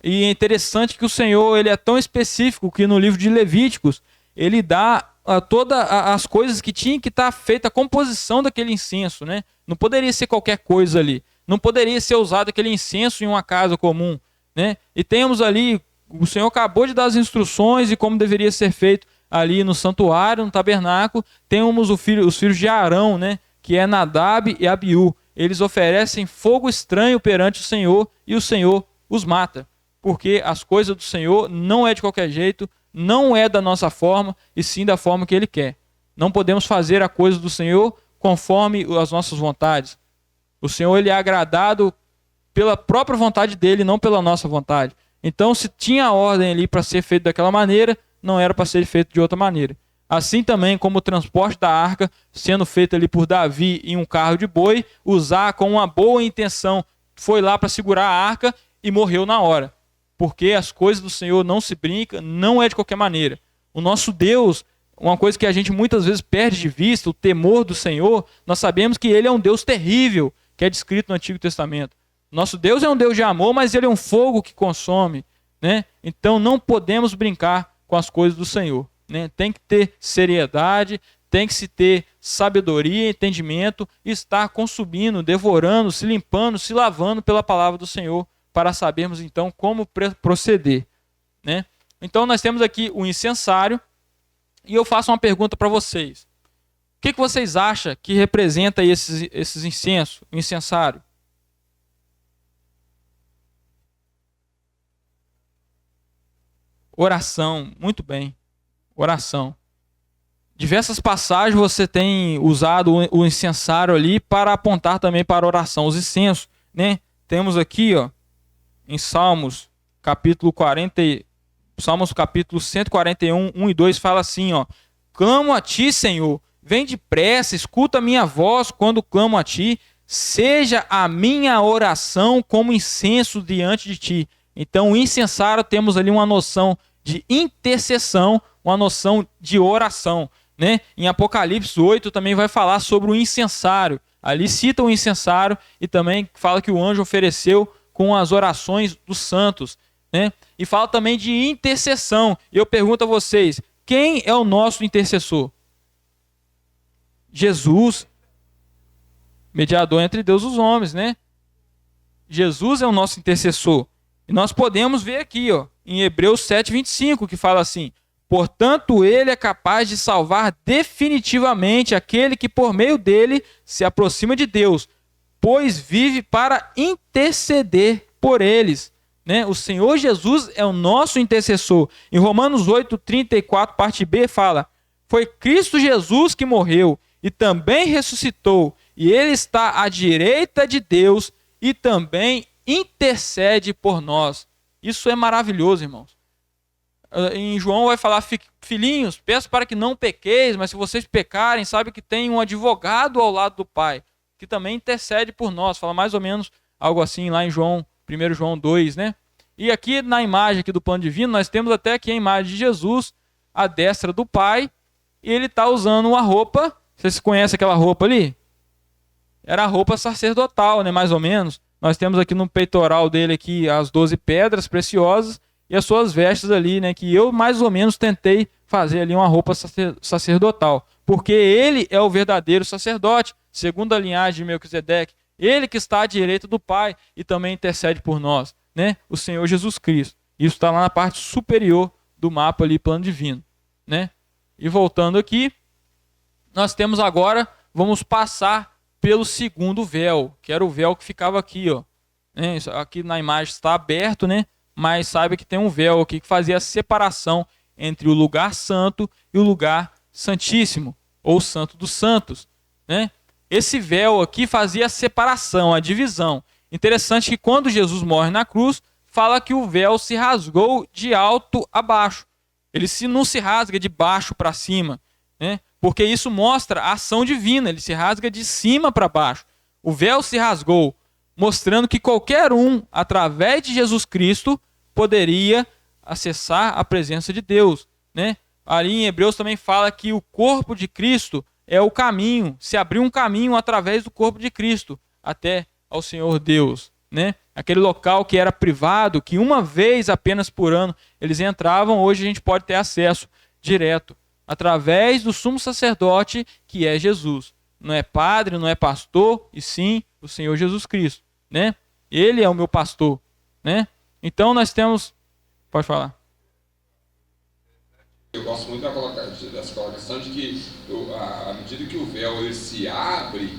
E é interessante que o Senhor, ele é tão específico que no livro de Levíticos, ele dá todas as coisas que tinha que estar feita a composição daquele incenso, né? Não poderia ser qualquer coisa ali. Não poderia ser usado aquele incenso em uma casa comum, né? E temos ali, o Senhor acabou de dar as instruções de como deveria ser feito ali no santuário, no tabernáculo. Temos os filhos de Arão, né? Que é Nadab e Abiú. Eles oferecem fogo estranho perante o Senhor e o Senhor os mata. Porque as coisas do Senhor não é de qualquer jeito, não é da nossa forma, e sim da forma que Ele quer. Não podemos fazer a coisa do Senhor conforme as nossas vontades. O Senhor, ele é agradado pela própria vontade dele, não pela nossa vontade. Então, se tinha ordem ali para ser feito daquela maneira, não era para ser feito de outra maneira. Assim também como o transporte da arca, sendo feito ali por Davi em um carro de boi, usar com uma boa intenção, foi lá para segurar a arca e morreu na hora. Porque as coisas do Senhor não se brinca, não é de qualquer maneira. O nosso Deus, uma coisa que a gente muitas vezes perde de vista, o temor do Senhor, nós sabemos que Ele é um Deus terrível, que é descrito no Antigo Testamento. Nosso Deus é um Deus de amor, mas Ele é um fogo que consome, né? Então não podemos brincar com as coisas do Senhor, né? Tem que ter seriedade, tem que se ter sabedoria, entendimento, e estar consumindo, devorando, se limpando, se lavando pela palavra do Senhor, para sabermos então como proceder, né? Então nós temos aqui o incensário, e eu faço uma pergunta para vocês. O que vocês acham que representa esses incensos, o incensário? Oração, muito bem. Oração. Diversas passagens você tem usado o incensário ali para apontar também para a oração. Os incensos, né? Temos aqui, ó, em Salmos, capítulo 141, 1 e 2, fala assim, ó: clamo a ti, Senhor, vem depressa, escuta a minha voz quando clamo a ti, seja a minha oração como incenso diante de ti. Então, o incensário, temos ali uma noção de intercessão, uma noção de oração, né? Em Apocalipse 8 também vai falar sobre o incensário. Ali cita o incensário e também fala que o anjo ofereceu com as orações dos santos, né? E fala também de intercessão. E eu pergunto a vocês, quem é o nosso intercessor? Jesus, mediador entre Deus e os homens, né? Jesus é o nosso intercessor. E nós podemos ver aqui, ó, em Hebreus 7:25, que fala assim: portanto, ele é capaz de salvar definitivamente aquele que por meio dele se aproxima de Deus, pois vive para interceder por eles. Né? O Senhor Jesus é o nosso intercessor. Em Romanos 8:34, parte B, fala: foi Cristo Jesus que morreu e também ressuscitou, e ele está à direita de Deus e também intercede por nós. Isso é maravilhoso, irmãos. Em João vai falar: filhinhos, peço para que não pequeis, mas se vocês pecarem, sabe que tem um advogado ao lado do Pai, que também intercede por nós. Fala mais ou menos algo assim lá em João, 1 João 2, né? E aqui na imagem aqui do plano divino, nós temos até aqui a imagem de Jesus, à destra do Pai, e ele está usando uma roupa. Vocês conhecem aquela roupa ali? Era a roupa sacerdotal, né? Mais ou menos. Nós temos aqui no peitoral dele aqui as 12 pedras preciosas e as suas vestes ali, né? Que eu mais ou menos tentei fazer ali uma roupa sacerdotal. Porque ele é o verdadeiro sacerdote. segundo a linhagem de Melquisedeque, ele que está à direita do Pai e também intercede por nós, né? O Senhor Jesus Cristo. Isso está lá na parte superior do mapa ali, plano divino, né? E voltando aqui, nós temos agora, vamos passar pelo segundo véu, que era o véu que ficava aqui, ó. Aqui na imagem está aberto, né? Mas saiba que tem um véu aqui que fazia a separação entre o lugar santo e o lugar santíssimo, ou santo dos santos, né? Esse véu aqui fazia a separação, a divisão. Interessante que quando Jesus morre na cruz, fala que o véu se rasgou de alto a baixo. Ele não se rasga de baixo para cima, né? Porque isso mostra a ação divina, ele se rasga de cima para baixo. O véu se rasgou, mostrando que qualquer um, através de Jesus Cristo, poderia acessar a presença de Deus, né? Ali em Hebreus também fala que o corpo de Cristo é o caminho, se abriu um caminho através do corpo de Cristo até ao Senhor Deus, né? Aquele local que era privado, que uma vez apenas por ano eles entravam, hoje a gente pode ter acesso direto, através do sumo sacerdote que é Jesus. Não é padre, não é pastor, e sim o Senhor Jesus Cristo, né? Ele é o meu pastor, né? Então nós temos... Pode falar. Eu gosto muito dessa colocação de que, à medida que o véu ele se abre,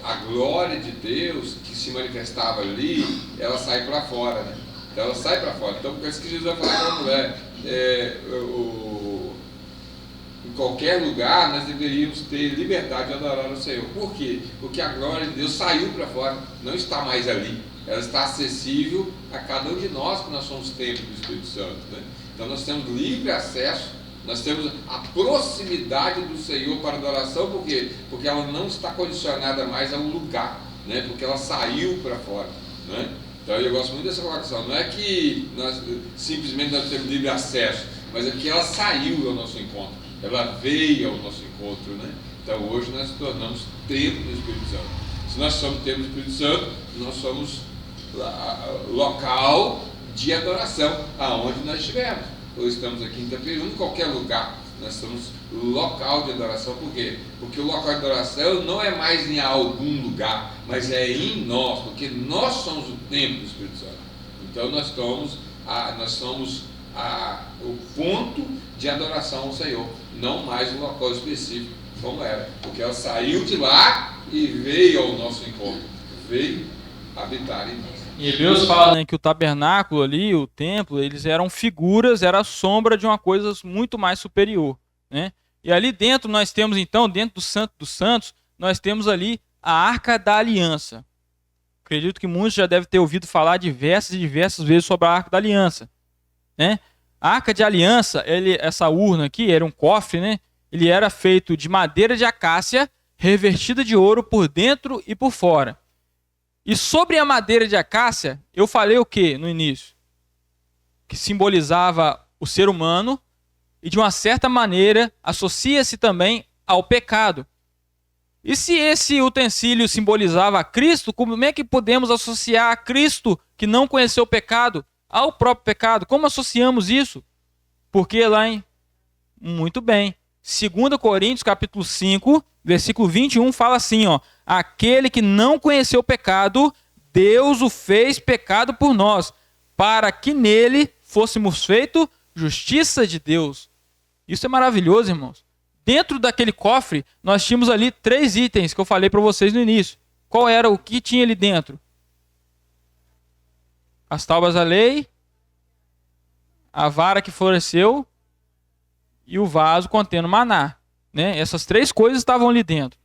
a glória de Deus que se manifestava ali, ela sai para fora, né? Então ela sai para fora. Então, por isso que Jesus vai falar para a mulher, em qualquer lugar nós deveríamos ter liberdade de adorar o Senhor. Por quê? Porque a glória de Deus saiu para fora, não está mais ali. Ela está acessível a cada um de nós, que nós somos templo do Espírito Santo, né? Então nós temos livre acesso, nós temos a proximidade do Senhor para adoração, por quê? Porque ela não está condicionada mais a um lugar, né? Porque ela saiu para fora, né? Então eu gosto muito dessa colocação, não é que nós simplesmente nós temos livre acesso, mas é que ela saiu ao nosso encontro, ela veio ao nosso encontro, né? Então hoje nós nos tornamos templo do Espírito Santo. Se nós somos templo do Espírito Santo, nós somos local de adoração, aonde nós estivermos. Ou estamos aqui em Itaperuna, em qualquer lugar, nós somos local de adoração. Por quê? Porque o local de adoração não é mais em algum lugar, mas é em nós, porque nós somos o templo do Espírito Santo. Então nós somos o ponto de adoração ao Senhor, não mais um local específico como era, porque ela saiu de lá e veio ao nosso encontro, veio habitar em nós. E Hebreus fala, né, que o tabernáculo ali, o templo, eles eram figuras, era a sombra de uma coisa muito mais superior, né? E ali dentro nós temos então, dentro do Santo dos Santos, nós temos ali a Arca da Aliança. Acredito que muitos já devem ter ouvido falar diversas e diversas vezes sobre a Arca da Aliança, né? A Arca de Aliança, essa urna aqui, era um cofre, né? Ele era feito de madeira de acácia, revertida de ouro por dentro e por fora. E sobre a madeira de acácia, eu falei o que no início? Que simbolizava o ser humano e de uma certa maneira associa-se também ao pecado. E se esse utensílio simbolizava a Cristo, como é que podemos associar a Cristo, que não conheceu o pecado, ao próprio pecado? Como associamos isso? Porque lá em... Muito bem. 2 Coríntios capítulo 5, versículo 21 fala assim, ó: aquele que não conheceu o pecado, Deus o fez pecado por nós, para que nele fôssemos feitos justiça de Deus. Isso é maravilhoso, irmãos. Dentro daquele cofre, nós tínhamos ali 3 itens que eu falei para vocês no início. Qual era o que tinha ali dentro? As tábuas da lei, a vara que floresceu e o vaso contendo maná, né? Essas 3 coisas estavam ali dentro,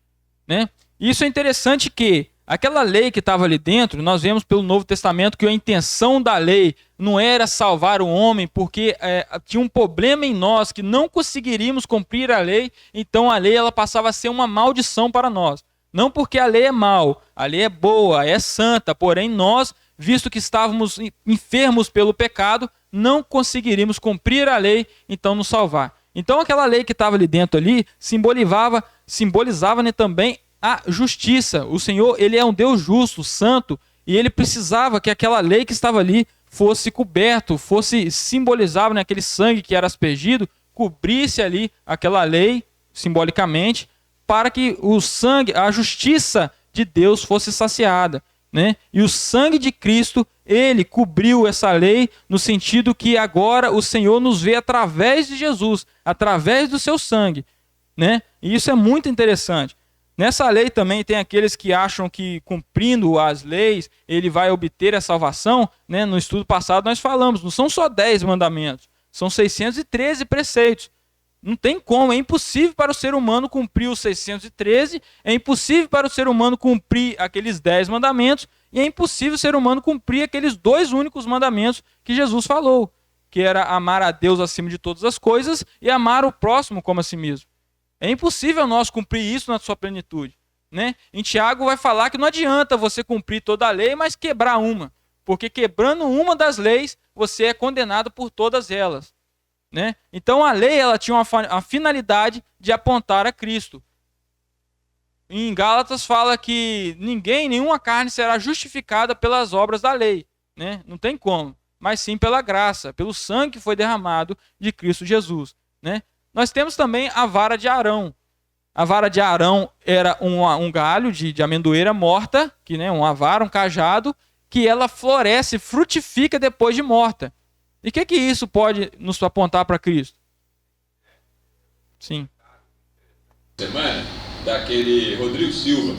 né? Isso é interessante que aquela lei que estava ali dentro, nós vemos pelo Novo Testamento que a intenção da lei não era salvar o homem, porque tinha um problema em nós que não conseguiríamos cumprir a lei, então a lei ela passava a ser uma maldição para nós. Não porque a lei é mal, a lei é boa, é santa, porém nós, visto que estávamos enfermos pelo pecado, não conseguiríamos cumprir a lei, então nos salvar. Então aquela lei que estava ali dentro ali simbolizava, né, também a justiça. O Senhor, ele é um Deus justo, santo, e ele precisava que aquela lei que estava ali fosse coberto, simbolizava, né, aquele sangue que era aspergido, cobrisse ali aquela lei simbolicamente para que o sangue, a justiça de Deus fosse saciada, né? E o sangue de Cristo, ele cobriu essa lei no sentido que agora o Senhor nos vê através de Jesus, através do seu sangue, né? E isso é muito interessante. Nessa lei também tem aqueles que acham que cumprindo as leis ele vai obter a salvação, né? No estudo passado nós falamos, não são só 10 mandamentos, são 613 preceitos. Não tem como, é impossível para o ser humano cumprir os 613, é impossível para o ser humano cumprir aqueles 10 mandamentos, e é impossível o ser humano cumprir aqueles 2 únicos mandamentos que Jesus falou, que era amar a Deus acima de todas as coisas e amar o próximo como a si mesmo. É impossível nós cumprir isso na sua plenitude, né? Em Tiago vai falar que não adianta você cumprir toda a lei, mas quebrar uma, porque quebrando uma das leis, você é condenado por todas elas, né? Então a lei ela tinha a finalidade de apontar a Cristo. Em Gálatas fala que nenhuma carne será justificada pelas obras da lei, né? Não tem como, mas sim pela graça, pelo sangue que foi derramado de Cristo Jesus, né? Nós temos também a vara de Arão. A vara de Arão era um galho de amendoeira morta, que, né, uma vara, um cajado, que ela floresce, frutifica depois de morta. E o que isso pode nos apontar para Cristo? Sim. Semana daquele Rodrigo Silva,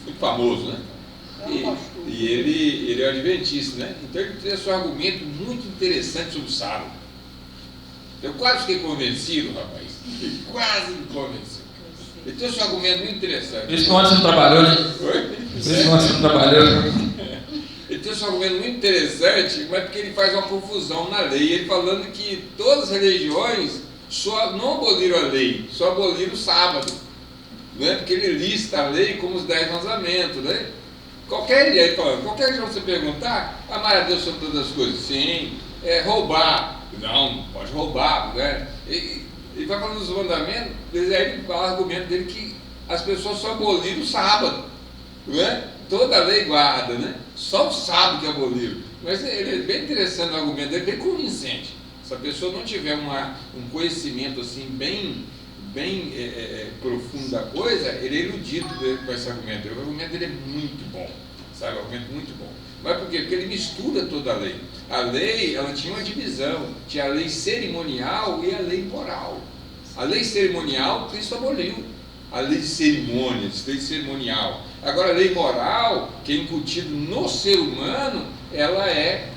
muito famoso, né? E ele é adventista, né? Então ele trouxe um argumento muito interessante sobre o sábado. Eu quase fiquei convencido, rapaz. Quase me convenci. Ele trouxe um argumento muito interessante. Por isso que ontem você não trabalhou, né? Oi? Por isso que ontem você não trabalhou. Ele trouxe um argumento muito interessante, mas porque ele faz uma confusão na lei. Ele falando que todas as religiões só não aboliram a lei, só aboliram o sábado. Né? Porque ele lista a lei como os 10 mandamentos, né? Qualquer religião você perguntar, amar a Deus sobre todas as coisas, sim. Roubar, não pode roubar, né? Ele vai falando dos mandamentos, aí ele fala o argumento dele que as pessoas só aboliram o sábado, né? Toda a lei guarda, né? Só o sábado que aboliram. Mas ele é bem interessante o argumento dele, bem convincente. Se a pessoa não tiver um conhecimento assim bem profundo da coisa, ele é iludido com esse argumento. O argumento dele é muito bom, sabe? Um argumento muito bom. Mas por quê? Porque ele mistura toda a lei. A lei, ela tinha uma divisão. Tinha a lei cerimonial e a lei moral. A lei cerimonial, Cristo aboliu. A lei de cerimônias, lei cerimonial. Agora, a lei moral, que é incutida no ser humano, ela é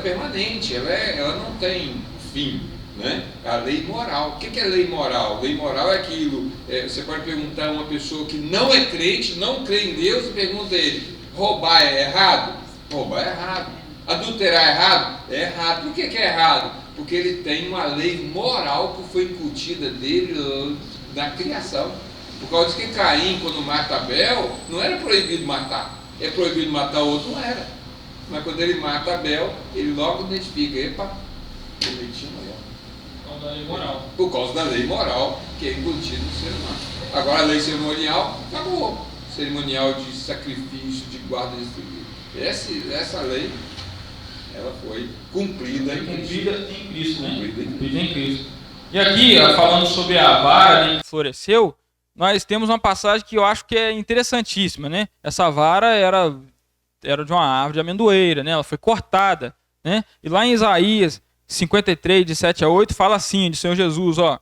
permanente, ela não tem fim. Né? A lei moral. O que é lei moral? Lei moral é aquilo. Você pode perguntar a uma pessoa que não é crente, não crê em Deus, e pergunta a ele: roubar é errado? Roubar é errado. Adulterar é errado? É errado. Por que é errado? Porque ele tem uma lei moral que foi incutida dele na criação. Por causa que Caim, quando mata Abel, não era proibido matar. É proibido matar o outro? Não era. Mas quando ele mata Abel, ele logo identifica: epa, ele tinha uma lei. Por causa da lei moral que é incutida no ser humano. Agora a lei cerimonial acabou. Cerimonial de sacrifício, de guarda de estrutura. Essa lei, ela foi cumprida em Cristo. Cumprida em Cristo. E aqui, falando sobre a vara que floresceu, nós temos uma passagem que eu acho que é interessantíssima, né? Essa vara era de uma árvore de amendoeira, né? Ela foi cortada, né? E lá em Isaías 53, de 7 a 8, fala assim, de Senhor Jesus, ó: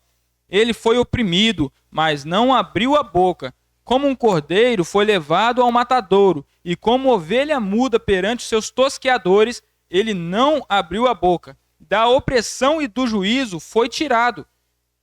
ele foi oprimido, mas não abriu a boca. Como um cordeiro foi levado ao matadouro, e como ovelha muda perante os seus tosqueadores, ele não abriu a boca. Da opressão e do juízo foi tirado.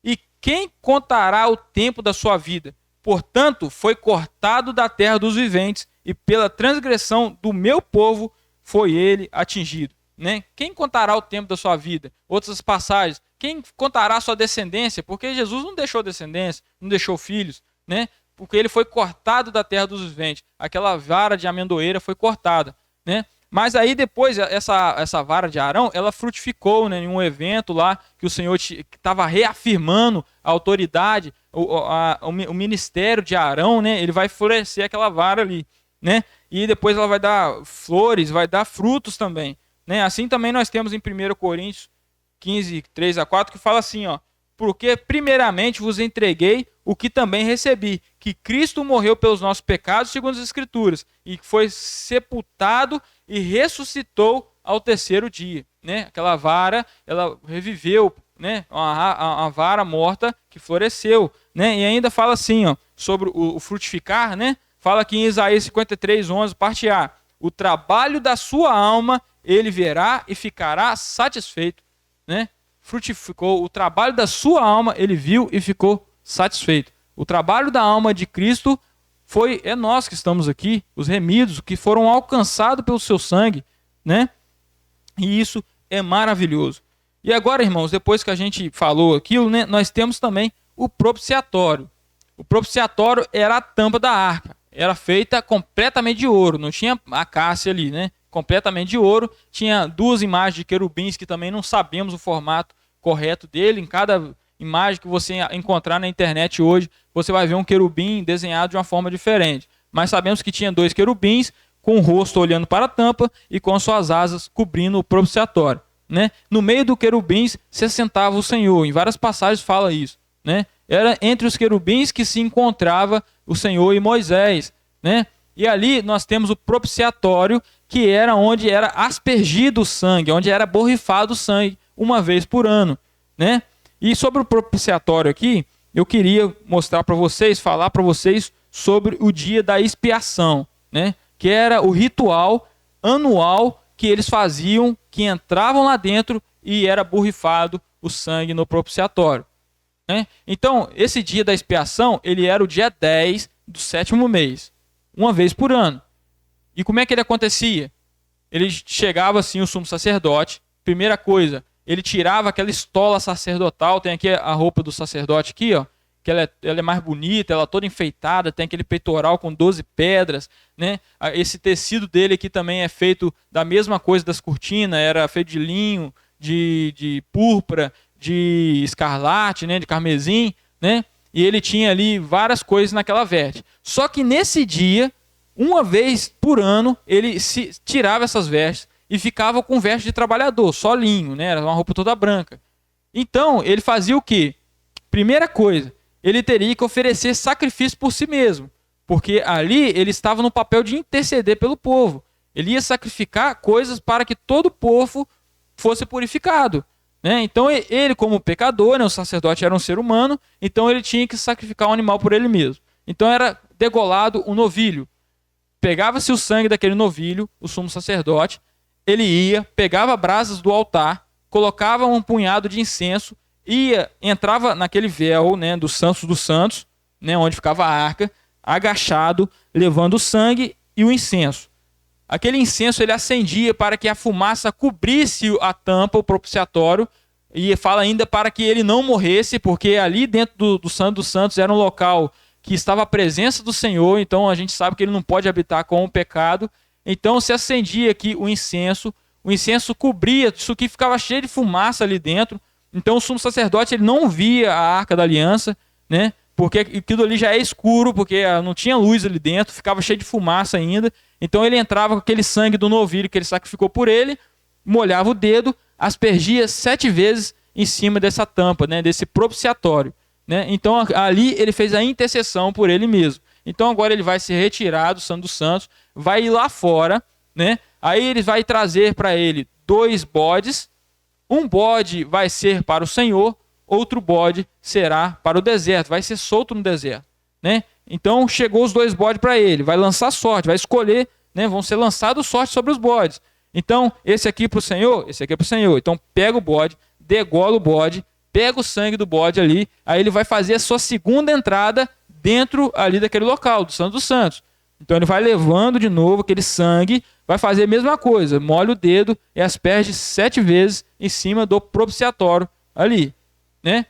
E quem contará o tempo da sua vida? Portanto, foi cortado da terra dos viventes, e pela transgressão do meu povo foi ele atingido. Né? Quem contará o tempo da sua vida? Outras passagens. Quem contará a sua descendência? Porque Jesus não deixou descendência, não deixou filhos, né? Porque ele foi cortado da terra dos viventes. Aquela vara de amendoeira foi cortada, né? Mas aí depois, essa vara de Arão, ela frutificou, né, em um evento lá que o Senhor estava reafirmando a autoridade, o ministério de Arão, né? Ele vai florescer aquela vara ali, né? E depois ela vai dar flores, vai dar frutos também. Né? Assim também nós temos em 1 Coríntios 15, 3 a 4, que fala assim, ó: porque primeiramente vos entreguei o que também recebi, que Cristo morreu pelos nossos pecados, segundo as Escrituras, e foi sepultado e ressuscitou ao terceiro dia. Né? Aquela vara, ela reviveu, né? Uma vara morta que floresceu. Né? E ainda fala assim, ó, sobre o frutificar, né? Fala aqui em Isaías 53:11, parte A. O trabalho da sua alma ele verá e ficará satisfeito. Né? Frutificou, o trabalho da sua alma ele viu e ficou satisfeito. O trabalho da alma de Cristo é nós que estamos aqui, os remidos, que foram alcançados pelo seu sangue, né? E isso é maravilhoso. E agora, irmãos, depois que a gente falou aquilo, né, nós temos também o propiciatório. O propiciatório era a tampa da arca, era feita completamente de ouro, não tinha acácia ali, né? Completamente de ouro. Tinha 2 imagens de querubins que também não sabemos o formato correto dele. Em cada imagem que você encontrar na internet hoje, você vai ver um querubim desenhado de uma forma diferente. Mas sabemos que tinha 2 querubins com o rosto olhando para a tampa e com suas asas cobrindo o propiciatório. Né? No meio do querubins se assentava o Senhor. Em várias passagens fala isso. Né? Era entre os querubins que se encontrava o Senhor e Moisés. Né? E ali nós temos o propiciatório, que era onde era aspergido o sangue, onde era borrifado o sangue uma vez por ano. Né? E sobre o propiciatório aqui, eu queria mostrar para vocês, falar para vocês sobre o dia da expiação, né? Que era o ritual anual que eles faziam, que entravam lá dentro e era borrifado o sangue no propiciatório. Né? Então, esse dia da expiação, ele era o dia 10 do 7º mês, uma vez por ano. E como é que ele acontecia? Ele chegava assim, o sumo sacerdote, primeira coisa, ele tirava aquela estola sacerdotal, tem aqui a roupa do sacerdote aqui, ó, que ela é mais bonita, ela é toda enfeitada, tem aquele peitoral com 12 pedras, né? Esse tecido dele aqui também é feito da mesma coisa das cortinas, era feito de linho, de púrpura, de escarlate, né? De carmesim, né? E ele tinha ali várias coisas naquela veste. Só que nesse dia, uma vez por ano, ele se tirava essas vestes e ficava com veste de trabalhador, só linho, né? Era uma roupa toda branca. Então, ele fazia o quê? Primeira coisa, ele teria que oferecer sacrifício por si mesmo, porque ali ele estava no papel de interceder pelo povo. Ele ia sacrificar coisas para que todo o povo fosse purificado. Né? Então, ele como pecador, né? O sacerdote era um ser humano, então ele tinha que sacrificar um animal por ele mesmo. Então, era degolado um novilho. Pegava-se o sangue daquele novilho, o sumo sacerdote, ele ia, pegava brasas do altar, colocava um punhado de incenso, entrava naquele véu, né, dos santos, né, onde ficava a arca, agachado, levando o sangue e o incenso. Aquele incenso ele acendia para que a fumaça cobrisse a tampa, o propiciatório, e fala ainda para que ele não morresse, porque ali dentro do Santo dos Santos era um local que estava a presença do Senhor, então a gente sabe que ele não pode habitar com o pecado. Então se acendia aqui o incenso cobria, isso aqui ficava cheio de fumaça ali dentro. Então o sumo sacerdote ele não via a Arca da Aliança, né? Porque aquilo ali já é escuro, porque não tinha luz ali dentro, ficava cheio de fumaça ainda. Então ele entrava com aquele sangue do novilho que ele sacrificou por ele, molhava o dedo, aspergia 7 vezes em cima dessa tampa, né? Desse propiciatório. Né? Então ali ele fez a intercessão por ele mesmo. Então agora ele vai se retirar do Santo dos Santos, vai ir lá fora, né? Aí ele vai trazer para ele 2 bodes, um bode vai ser para o Senhor, outro bode será para o deserto, vai ser solto no deserto. Né? Então chegou os 2 bodes para ele, vai lançar sorte, vai escolher, né? Vão ser lançados sorte sobre os bodes. Então esse aqui para o Senhor, esse aqui é para o Senhor. Então pega o bode, degola o bode, pega o sangue do bode ali, aí ele vai fazer a sua segunda entrada dentro ali daquele local, do Santo dos Santos. Então ele vai levando de novo aquele sangue, vai fazer a mesma coisa, molha o dedo e asperge 7 vezes em cima do propiciatório ali, né?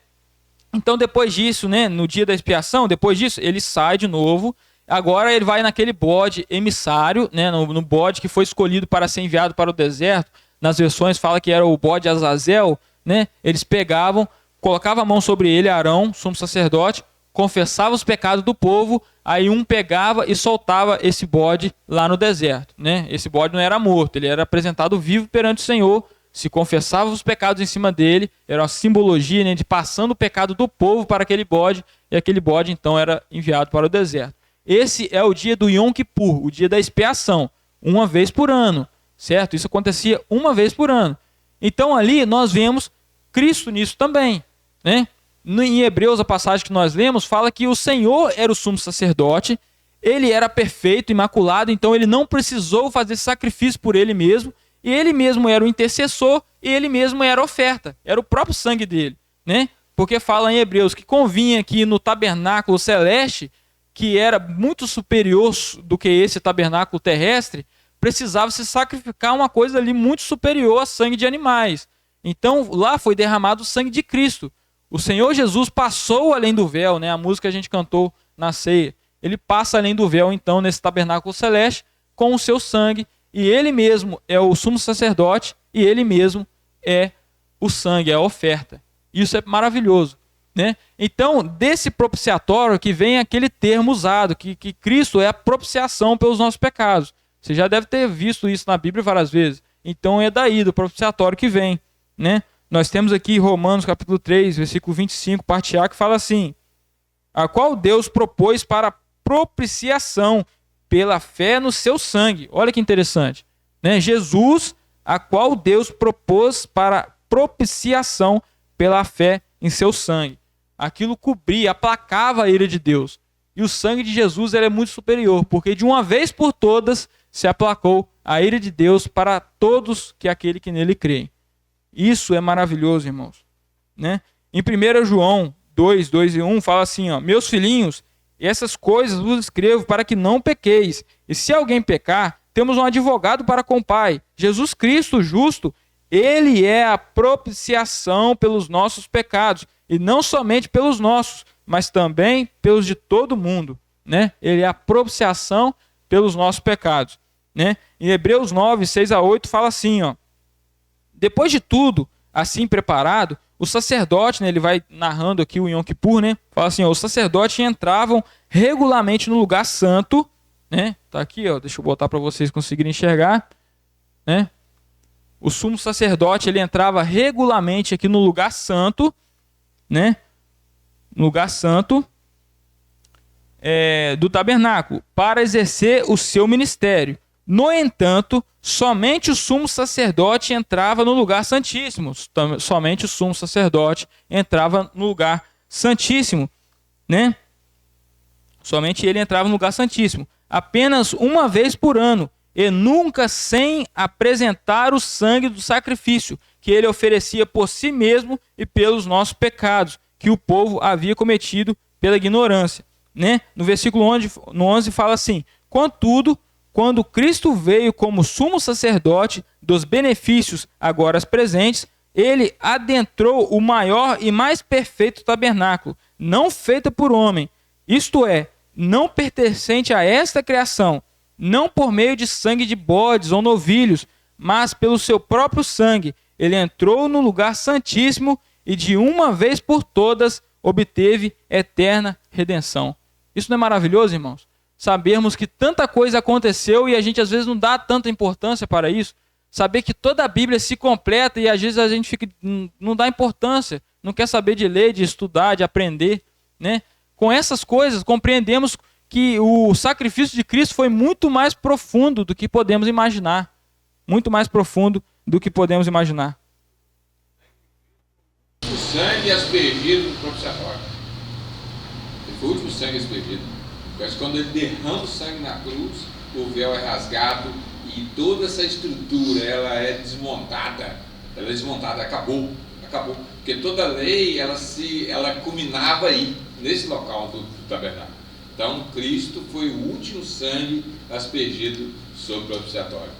Então depois disso, né, no dia da expiação, depois disso ele sai de novo, agora ele vai naquele bode emissário, né, no bode que foi escolhido para ser enviado para o deserto. Nas versões fala que era o bode Azazel, né? Eles pegavam, colocavam a mão sobre ele, Arão, sumo sacerdote, confessava os pecados do povo, aí um pegava e soltava esse bode lá no deserto. Né? Esse bode não era morto, ele era apresentado vivo perante o Senhor, se confessava os pecados em cima dele, era uma simbologia, né, de passando o pecado do povo para aquele bode, e aquele bode então era enviado para o deserto. Esse é o dia do Yom Kippur, o dia da expiação, uma vez por ano, certo? Isso acontecia uma vez por ano. Então ali nós vemos Cristo nisso também, né? Em Hebreus, a passagem que nós lemos fala que o Senhor era o sumo sacerdote, ele era perfeito, imaculado, então ele não precisou fazer sacrifício por ele mesmo, e ele mesmo era o intercessor, e ele mesmo era a oferta, era o próprio sangue dele, né? Porque fala em Hebreus que convinha que no tabernáculo celeste, que era muito superior do que esse tabernáculo terrestre, precisava se sacrificar uma coisa ali muito superior a sangue de animais. Então lá foi derramado o sangue de Cristo. O Senhor Jesus passou além do véu, né? A música que a gente cantou na ceia. Ele passa além do véu, então, nesse tabernáculo celeste, com o seu sangue, e ele mesmo é o sumo sacerdote, e ele mesmo é o sangue, é a oferta. Isso é maravilhoso, né? Então, desse propiciatório que vem aquele termo usado, que Cristo é a propiciação pelos nossos pecados. Você já deve ter visto isso na Bíblia várias vezes. Então, é daí, do propiciatório que vem, né? Nós temos aqui Romanos capítulo 3, versículo 25, parte A, que fala assim: a qual Deus propôs para propiciação pela fé no seu sangue. Olha que interessante, né? Jesus, a qual Deus propôs para propiciação pela fé em seu sangue. Aquilo cobria, aplacava a ira de Deus. E o sangue de Jesus é muito superior, porque de uma vez por todas se aplacou a ira de Deus para todos que aquele que nele crê. Isso é maravilhoso, irmãos, né? Em 1 João 2, 2 e 1 fala assim, ó: meus filhinhos, essas coisas vos escrevo para que não pequeis. E se alguém pecar, temos um advogado para com o Pai, Jesus Cristo justo. Ele é a propiciação pelos nossos pecados, e não somente pelos nossos, mas também pelos de todo mundo, né? Ele é a propiciação pelos nossos pecados, né? Em Hebreus 9, 6 a 8 fala assim, ó: depois de tudo, assim preparado, o sacerdote, né, ele vai narrando aqui o Yom Kippur, né? Fala assim, ó: os sacerdotes entravam regularmente no lugar santo, né? Tá aqui, ó, deixa eu botar para vocês conseguirem enxergar, né? O sumo sacerdote, ele entrava regularmente aqui no lugar santo, né? No lugar santo do tabernáculo, para exercer o seu ministério. No entanto, somente o sumo sacerdote entrava no lugar santíssimo. Somente o sumo sacerdote entrava no lugar santíssimo, né? Somente ele entrava no lugar santíssimo. Apenas uma vez por ano, e nunca sem apresentar o sangue do sacrifício, que ele oferecia por si mesmo e pelos nossos pecados, que o povo havia cometido pela ignorância, né? No versículo 11 fala assim: contudo, quando Cristo veio como sumo sacerdote dos benefícios agora presentes, ele adentrou o maior e mais perfeito tabernáculo, não feito por homem, isto é, não pertencente a esta criação, não por meio de sangue de bodes ou novilhos, mas pelo seu próprio sangue. Ele entrou no lugar santíssimo e de uma vez por todas obteve eterna redenção. Isso não é maravilhoso, irmãos? Sabermos que tanta coisa aconteceu e a gente às vezes não dá tanta importância para isso. Saber que toda a Bíblia se completa e às vezes a gente não dá importância, não quer saber de ler, de estudar, de aprender, né? Com essas coisas compreendemos que o sacrifício de Cristo foi muito mais profundo do que podemos imaginar. Muito mais profundo do que podemos imaginar. O sangue aspergido no propiciatório. Ele foi o último sangue aspergido. Mas quando ele derrama o sangue na cruz, o véu é rasgado e toda essa estrutura ela é desmontada. Ela é desmontada, acabou. Porque toda lei ela culminava aí, nesse local do tabernáculo. Então, Cristo foi o último sangue aspergido sobre o propiciatório.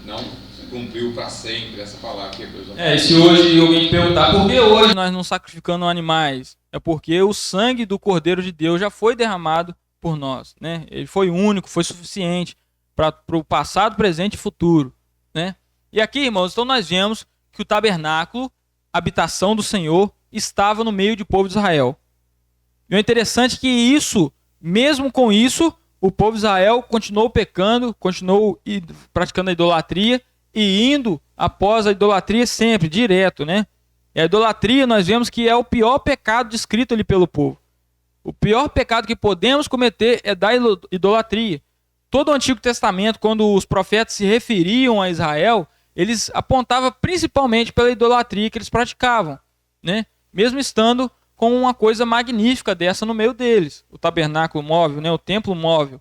Não se cumpriu para sempre essa palavra que Hebreus e se hoje alguém perguntar por que hoje nós não sacrificamos animais, é porque o sangue do Cordeiro de Deus já foi derramado por nós, né? Ele foi único, foi suficiente para o passado, presente e futuro, né? E aqui, irmãos, então nós vemos que o tabernáculo, a habitação do Senhor, estava no meio do povo de Israel. E o interessante é que isso, mesmo com isso, o povo de Israel continuou pecando, continuou praticando a idolatria e indo após a idolatria sempre, direto, né? E a idolatria nós vemos que é o pior pecado descrito ali pelo povo. O pior pecado que podemos cometer é da idolatria. Todo o Antigo Testamento, quando os profetas se referiam a Israel, eles apontavam principalmente pela idolatria que eles praticavam, né? Mesmo estando com uma coisa magnífica dessa no meio deles, o tabernáculo móvel, né? O templo móvel,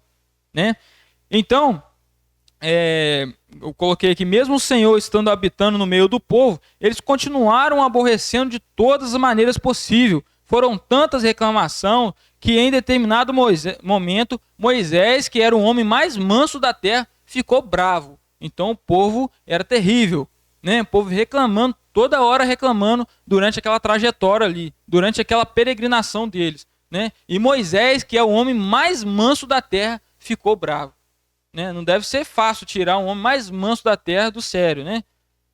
né? Então, eu coloquei aqui, mesmo o Senhor estando habitando no meio do povo, eles continuaram aborrecendo de todas as maneiras possíveis. Foram tantas reclamações que em determinado momento, Moisés, que era o homem mais manso da terra, ficou bravo. Então o povo era terrível, né? O povo reclamando, toda hora reclamando durante aquela trajetória ali, durante aquela peregrinação deles, né? E Moisés, que é o homem mais manso da terra, ficou bravo. Né? Não deve ser fácil tirar um homem mais manso da terra do sério, né?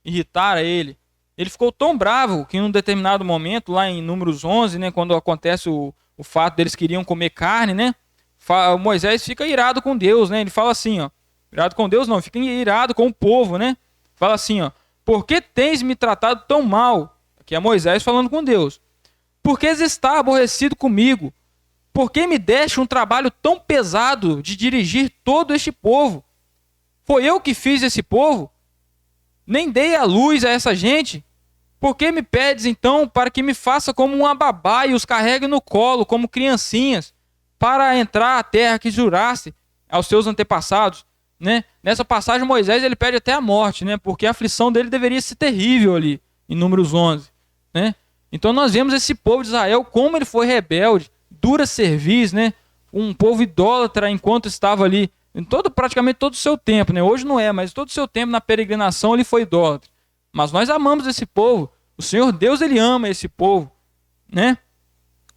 Irritar a ele. Ele ficou tão bravo que em um determinado momento, lá em Números 11, né, quando acontece o fato deles queriam comer carne, né? Moisés fica irado com Deus, né? Ele fala assim, ó, irado com Deus não, fica irado com o povo, né? Fala assim, ó, por que tens me tratado tão mal? Aqui é Moisés falando com Deus. Por que está aborrecido comigo? Por que me deste um trabalho tão pesado de dirigir todo este povo? Foi eu que fiz esse povo? Nem dei a luz a essa gente? Por que me pedes então para que me faça como uma babá e os carregue no colo como criancinhas para entrar à terra que juraste aos seus antepassados? Né? Nessa passagem Moisés ele pede até a morte, né? Porque a aflição dele deveria ser terrível ali em Números 11. Né? Então nós vemos esse povo de Israel como ele foi rebelde, dura cerviz, né? Um povo idólatra enquanto estava ali em praticamente todo o seu tempo, né? Hoje não é, mas todo o seu tempo na peregrinação ele foi idólatra. Mas nós amamos esse povo. O Senhor Deus ele ama esse povo, né?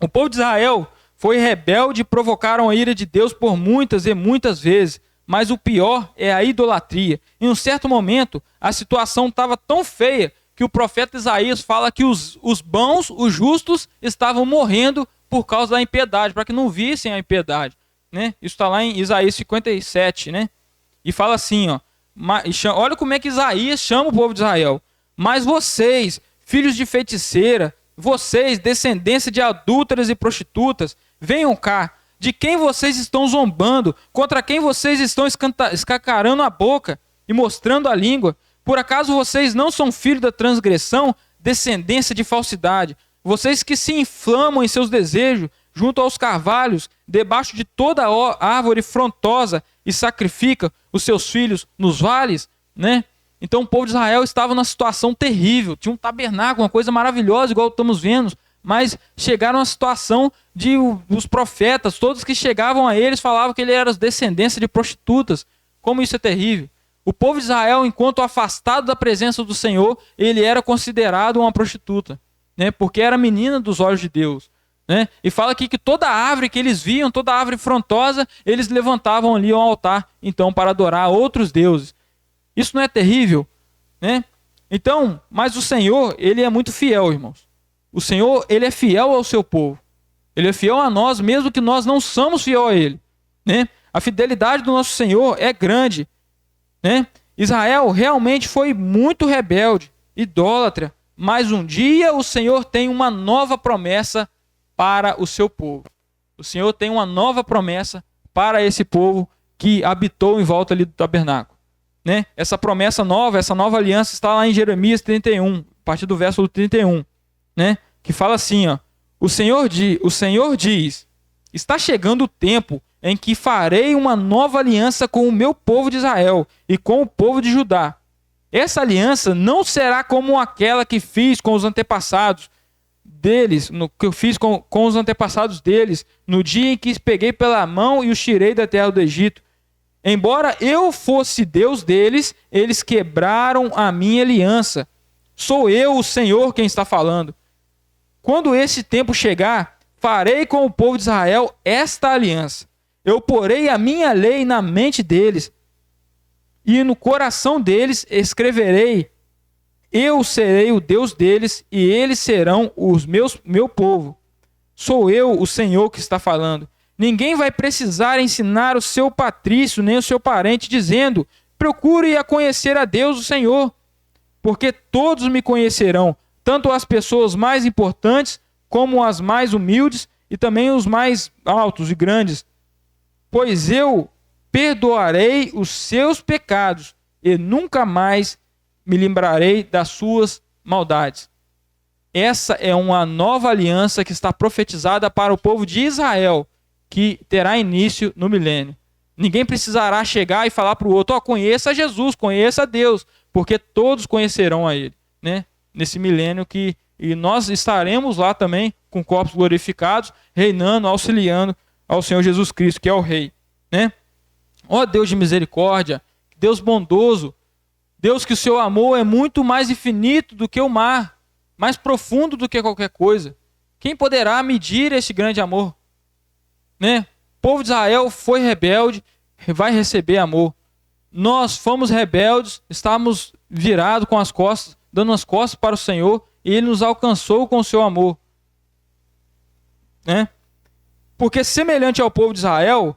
O povo de Israel foi rebelde e provocaram a ira de Deus por muitas e muitas vezes. Mas o pior é a idolatria. Em um certo momento, a situação estava tão feia que o profeta Isaías fala que os bons, os justos, estavam morrendo por causa da impiedade, para que não vissem a impiedade. Né? Isso está lá em Isaías 57, né? E fala assim, ó, olha como é que Isaías chama o povo de Israel. Mas vocês, filhos de feiticeira, vocês, descendência de adúlteras e prostitutas, venham cá. De quem vocês estão zombando? Contra quem vocês estão escacarando a boca e mostrando a língua? Por acaso vocês não são filhos da transgressão, descendência de falsidade? Vocês que se inflamam em seus desejos, junto aos carvalhos, debaixo de toda árvore frondosa, e sacrificam os seus filhos nos vales, né? Então o povo de Israel estava numa situação terrível, tinha um tabernáculo, uma coisa maravilhosa, igual estamos vendo, mas chegaram a situação de os profetas, todos que chegavam a eles, falavam que ele era descendência de prostitutas. Como isso é terrível. O povo de Israel, enquanto afastado da presença do Senhor, ele era considerado uma prostituta, né? Porque era menina dos olhos de Deus. Né? E fala aqui que toda árvore que eles viam, toda árvore frondosa, eles levantavam ali um altar, então, para adorar outros deuses. Isso não é terrível? Né? Então, mas o Senhor, ele é muito fiel, irmãos. O Senhor, ele é fiel ao seu povo. Ele é fiel a nós, mesmo que nós não somos fiel a ele. Né? A fidelidade do nosso Senhor é grande. Né? Israel realmente foi muito rebelde, idólatra, mas um dia o Senhor tem uma nova promessa para o seu povo. O Senhor tem uma nova promessa para esse povo que habitou em volta ali do tabernáculo. Né? Essa promessa nova, essa nova aliança está lá em Jeremias 31, a partir do verso 31, né? Que fala assim, ó, o Senhor diz, está chegando o tempo em que farei uma nova aliança com o meu povo de Israel e com o povo de Judá. Essa aliança não será como aquela que fiz com os antepassados deles, que eu fiz com os antepassados deles, no dia em que os peguei pela mão e os tirei da terra do Egito. Embora eu fosse Deus deles, eles quebraram a minha aliança. Sou eu, o Senhor, quem está falando. Quando esse tempo chegar, farei com o povo de Israel esta aliança. Eu porei a minha lei na mente deles, e no coração deles escreverei. Eu serei o Deus deles, e eles serão meu povo. Sou eu, o Senhor, que está falando. Ninguém vai precisar ensinar o seu patrício, nem o seu parente, dizendo, procure a conhecer a Deus, o Senhor, porque todos me conhecerão, tanto as pessoas mais importantes como as mais humildes e também os mais altos e grandes. Pois eu perdoarei os seus pecados e nunca mais me lembrarei das suas maldades. Essa é uma nova aliança que está profetizada para o povo de Israel, que terá início no milênio. Ninguém precisará chegar e falar para o outro, conheça Jesus, conheça Deus, porque todos conhecerão a Ele, né? Nesse milênio e nós estaremos lá também com corpos glorificados, reinando, auxiliando ao Senhor Jesus Cristo, que é o Rei, né? Ó Deus de misericórdia, Deus bondoso, Deus que o seu amor é muito mais infinito do que o mar, mais profundo do que qualquer coisa. Quem poderá medir esse grande amor? Né? O povo de Israel foi rebelde, vai receber amor. Nós fomos rebeldes, estávamos virados com as costas, dando as costas para o Senhor, e Ele nos alcançou com o seu amor. Né? Porque semelhante ao povo de Israel,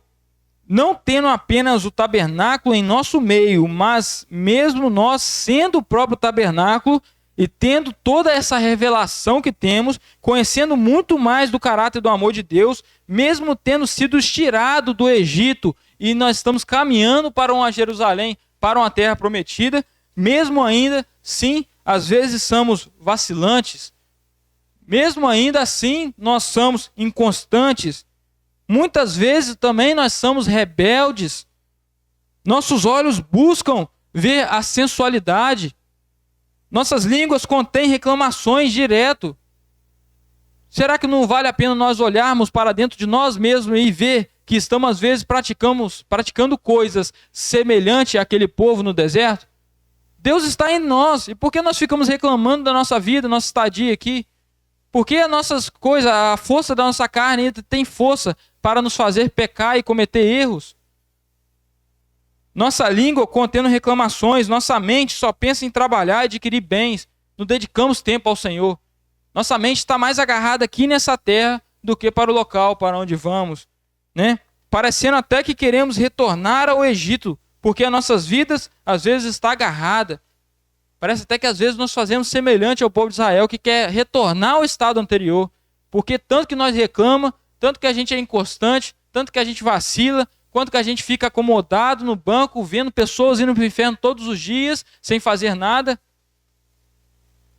não tendo apenas o tabernáculo em nosso meio, mas mesmo nós sendo o próprio tabernáculo e tendo toda essa revelação que temos, conhecendo muito mais do caráter do amor de Deus, mesmo tendo sido tirado do Egito e nós estamos caminhando para uma Jerusalém, para uma terra prometida, mesmo ainda, sim, às vezes somos vacilantes, mesmo ainda assim nós somos inconstantes, muitas vezes também nós somos rebeldes, nossos olhos buscam ver a sensualidade, nossas línguas contêm reclamações direto. Será que não vale a pena nós olharmos para dentro de nós mesmos e ver que estamos às vezes praticando coisas semelhantes àquele povo no deserto? Deus está em nós. E por que nós ficamos reclamando da nossa vida, nossa estadia aqui? Por que as nossas coisas, a força da nossa carne tem força para nos fazer pecar e cometer erros? Nossa língua contendo reclamações, nossa mente só pensa em trabalhar e adquirir bens, não dedicamos tempo ao Senhor. Nossa mente está mais agarrada aqui nessa terra do que para o local para onde vamos, né? Parecendo até que queremos retornar ao Egito, porque as nossas vidas às vezes está agarrada. Parece até que às vezes nós fazemos semelhante ao povo de Israel que quer retornar ao estado anterior, porque tanto que nós reclamamos, tanto que a gente é inconstante, tanto que a gente vacila, quanto que a gente fica acomodado no banco, vendo pessoas indo para o inferno todos os dias, sem fazer nada.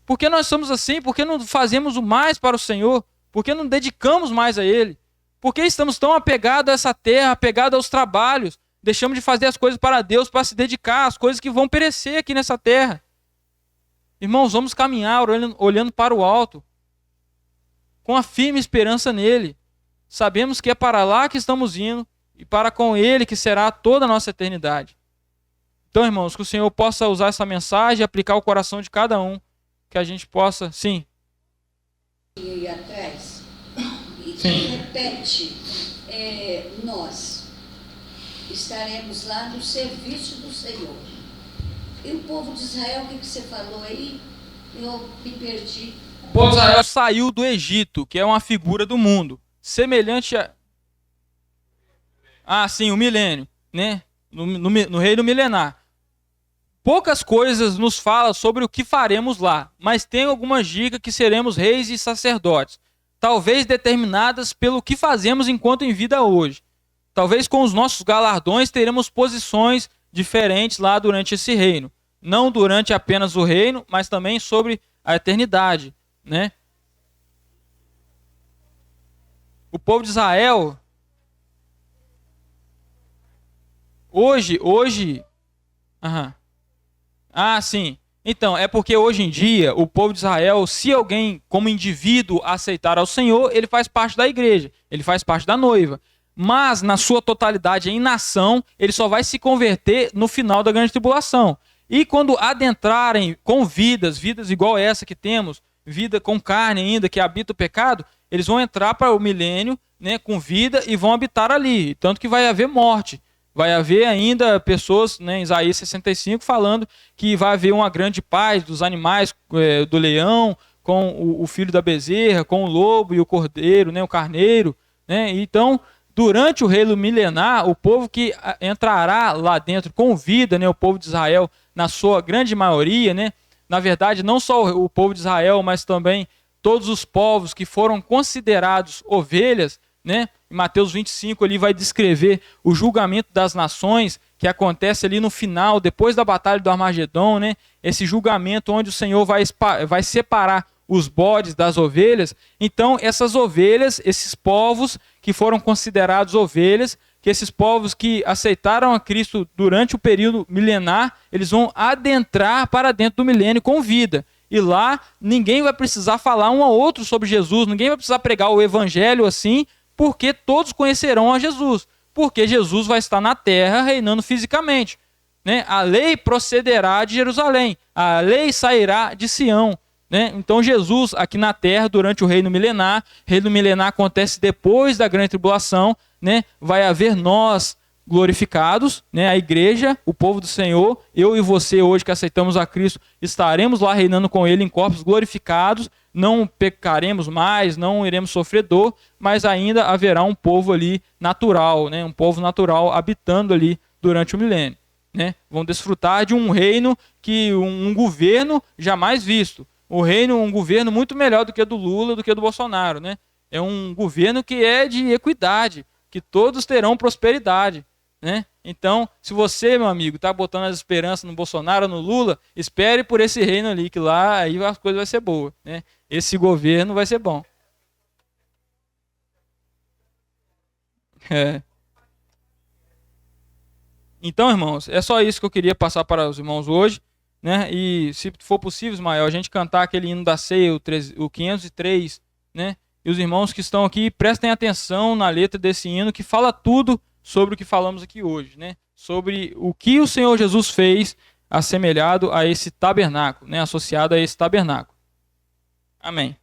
Por que nós somos assim? Por que não fazemos o mais para o Senhor? Por que não dedicamos mais a Ele? Por que estamos tão apegados a essa terra, apegados aos trabalhos? Deixamos de fazer as coisas para Deus, para se dedicar às coisas que vão perecer aqui nessa terra. Irmãos, vamos caminhar olhando para o alto, com a firme esperança nele. Sabemos que é para lá que estamos indo, e para com Ele que será toda a nossa eternidade. Então, irmãos, que o Senhor possa usar essa mensagem e aplicar o coração de cada um, que a gente possa, sim. E atrás, e sim. Repete, nós estaremos lá no serviço do Senhor. E o povo de Israel, o que você falou aí? Eu me perdi. O povo de Israel saiu do Egito, que é uma figura do mundo, semelhante a... sim, o milênio, né? No reino milenar. Poucas coisas nos falam sobre o que faremos lá, mas tem algumas dicas que seremos reis e sacerdotes, talvez determinadas pelo que fazemos enquanto em vida hoje. Talvez com os nossos galardões teremos posições diferentes lá durante esse reino. Não durante apenas o reino, mas também sobre a eternidade, né? O povo de Israel... Hoje... sim. Então, é porque hoje em dia, o povo de Israel, se alguém, como indivíduo, aceitar ao Senhor, ele faz parte da igreja, ele faz parte da noiva. Mas, na sua totalidade, em nação, ele só vai se converter no final da grande tribulação. E quando adentrarem com vidas igual essa que temos, vida com carne ainda, que habita o pecado, eles vão entrar para o milênio, né, com vida e vão habitar ali. Tanto que vai haver morte. Vai haver ainda pessoas, né, em Isaías 65, falando que vai haver uma grande paz dos animais, do leão, com o filho da bezerra, com o lobo e o cordeiro, né, o carneiro. Né? Então, durante o reino milenar, o povo que entrará lá dentro com vida, né, o povo de Israel, na sua grande maioria, né, na verdade, não só o povo de Israel, mas também todos os povos que foram considerados ovelhas, né? Em Mateus 25 ali vai descrever o julgamento das nações que acontece ali no final, depois da batalha do Armagedon, né? Esse julgamento onde o Senhor vai separar os bodes das ovelhas. Então, essas ovelhas, esses povos que foram considerados ovelhas, que esses povos que aceitaram a Cristo durante o período milenar, eles vão adentrar para dentro do milênio com vida. E lá ninguém vai precisar falar um ao outro sobre Jesus, ninguém vai precisar pregar o evangelho assim, porque todos conhecerão a Jesus. Porque Jesus vai estar na terra reinando fisicamente, né? A lei procederá de Jerusalém, a lei sairá de Sião, né? Então Jesus aqui na terra durante o reino milenar acontece depois da grande tribulação, né? Vai haver nós glorificados, né? A igreja, o povo do Senhor, eu e você hoje que aceitamos a Cristo, estaremos lá reinando com Ele em corpos glorificados, não pecaremos mais, não iremos sofrer dor, mas ainda haverá um povo ali natural, né? Um povo natural habitando ali durante o milênio, né? Vão desfrutar de um reino que um governo jamais visto, um governo muito melhor do que do Lula, do que do Bolsonaro, né? É um governo que é de equidade, que todos terão prosperidade, né? Então, se você, meu amigo, está botando as esperanças no Bolsonaro, no Lula, espere por esse reino ali, que lá aí as coisas vão ser boas, né? Esse governo vai ser bom. É. Então, irmãos, é só isso que eu queria passar para os irmãos hoje, né? E se for possível, Ismael, a gente cantar aquele hino da ceia, o 503, né? E os irmãos que estão aqui, prestem atenção na letra desse hino, que fala tudo sobre o que falamos aqui hoje, né? Sobre o que o Senhor Jesus fez assemelhado a esse tabernáculo, né? Associado a esse tabernáculo. Amém.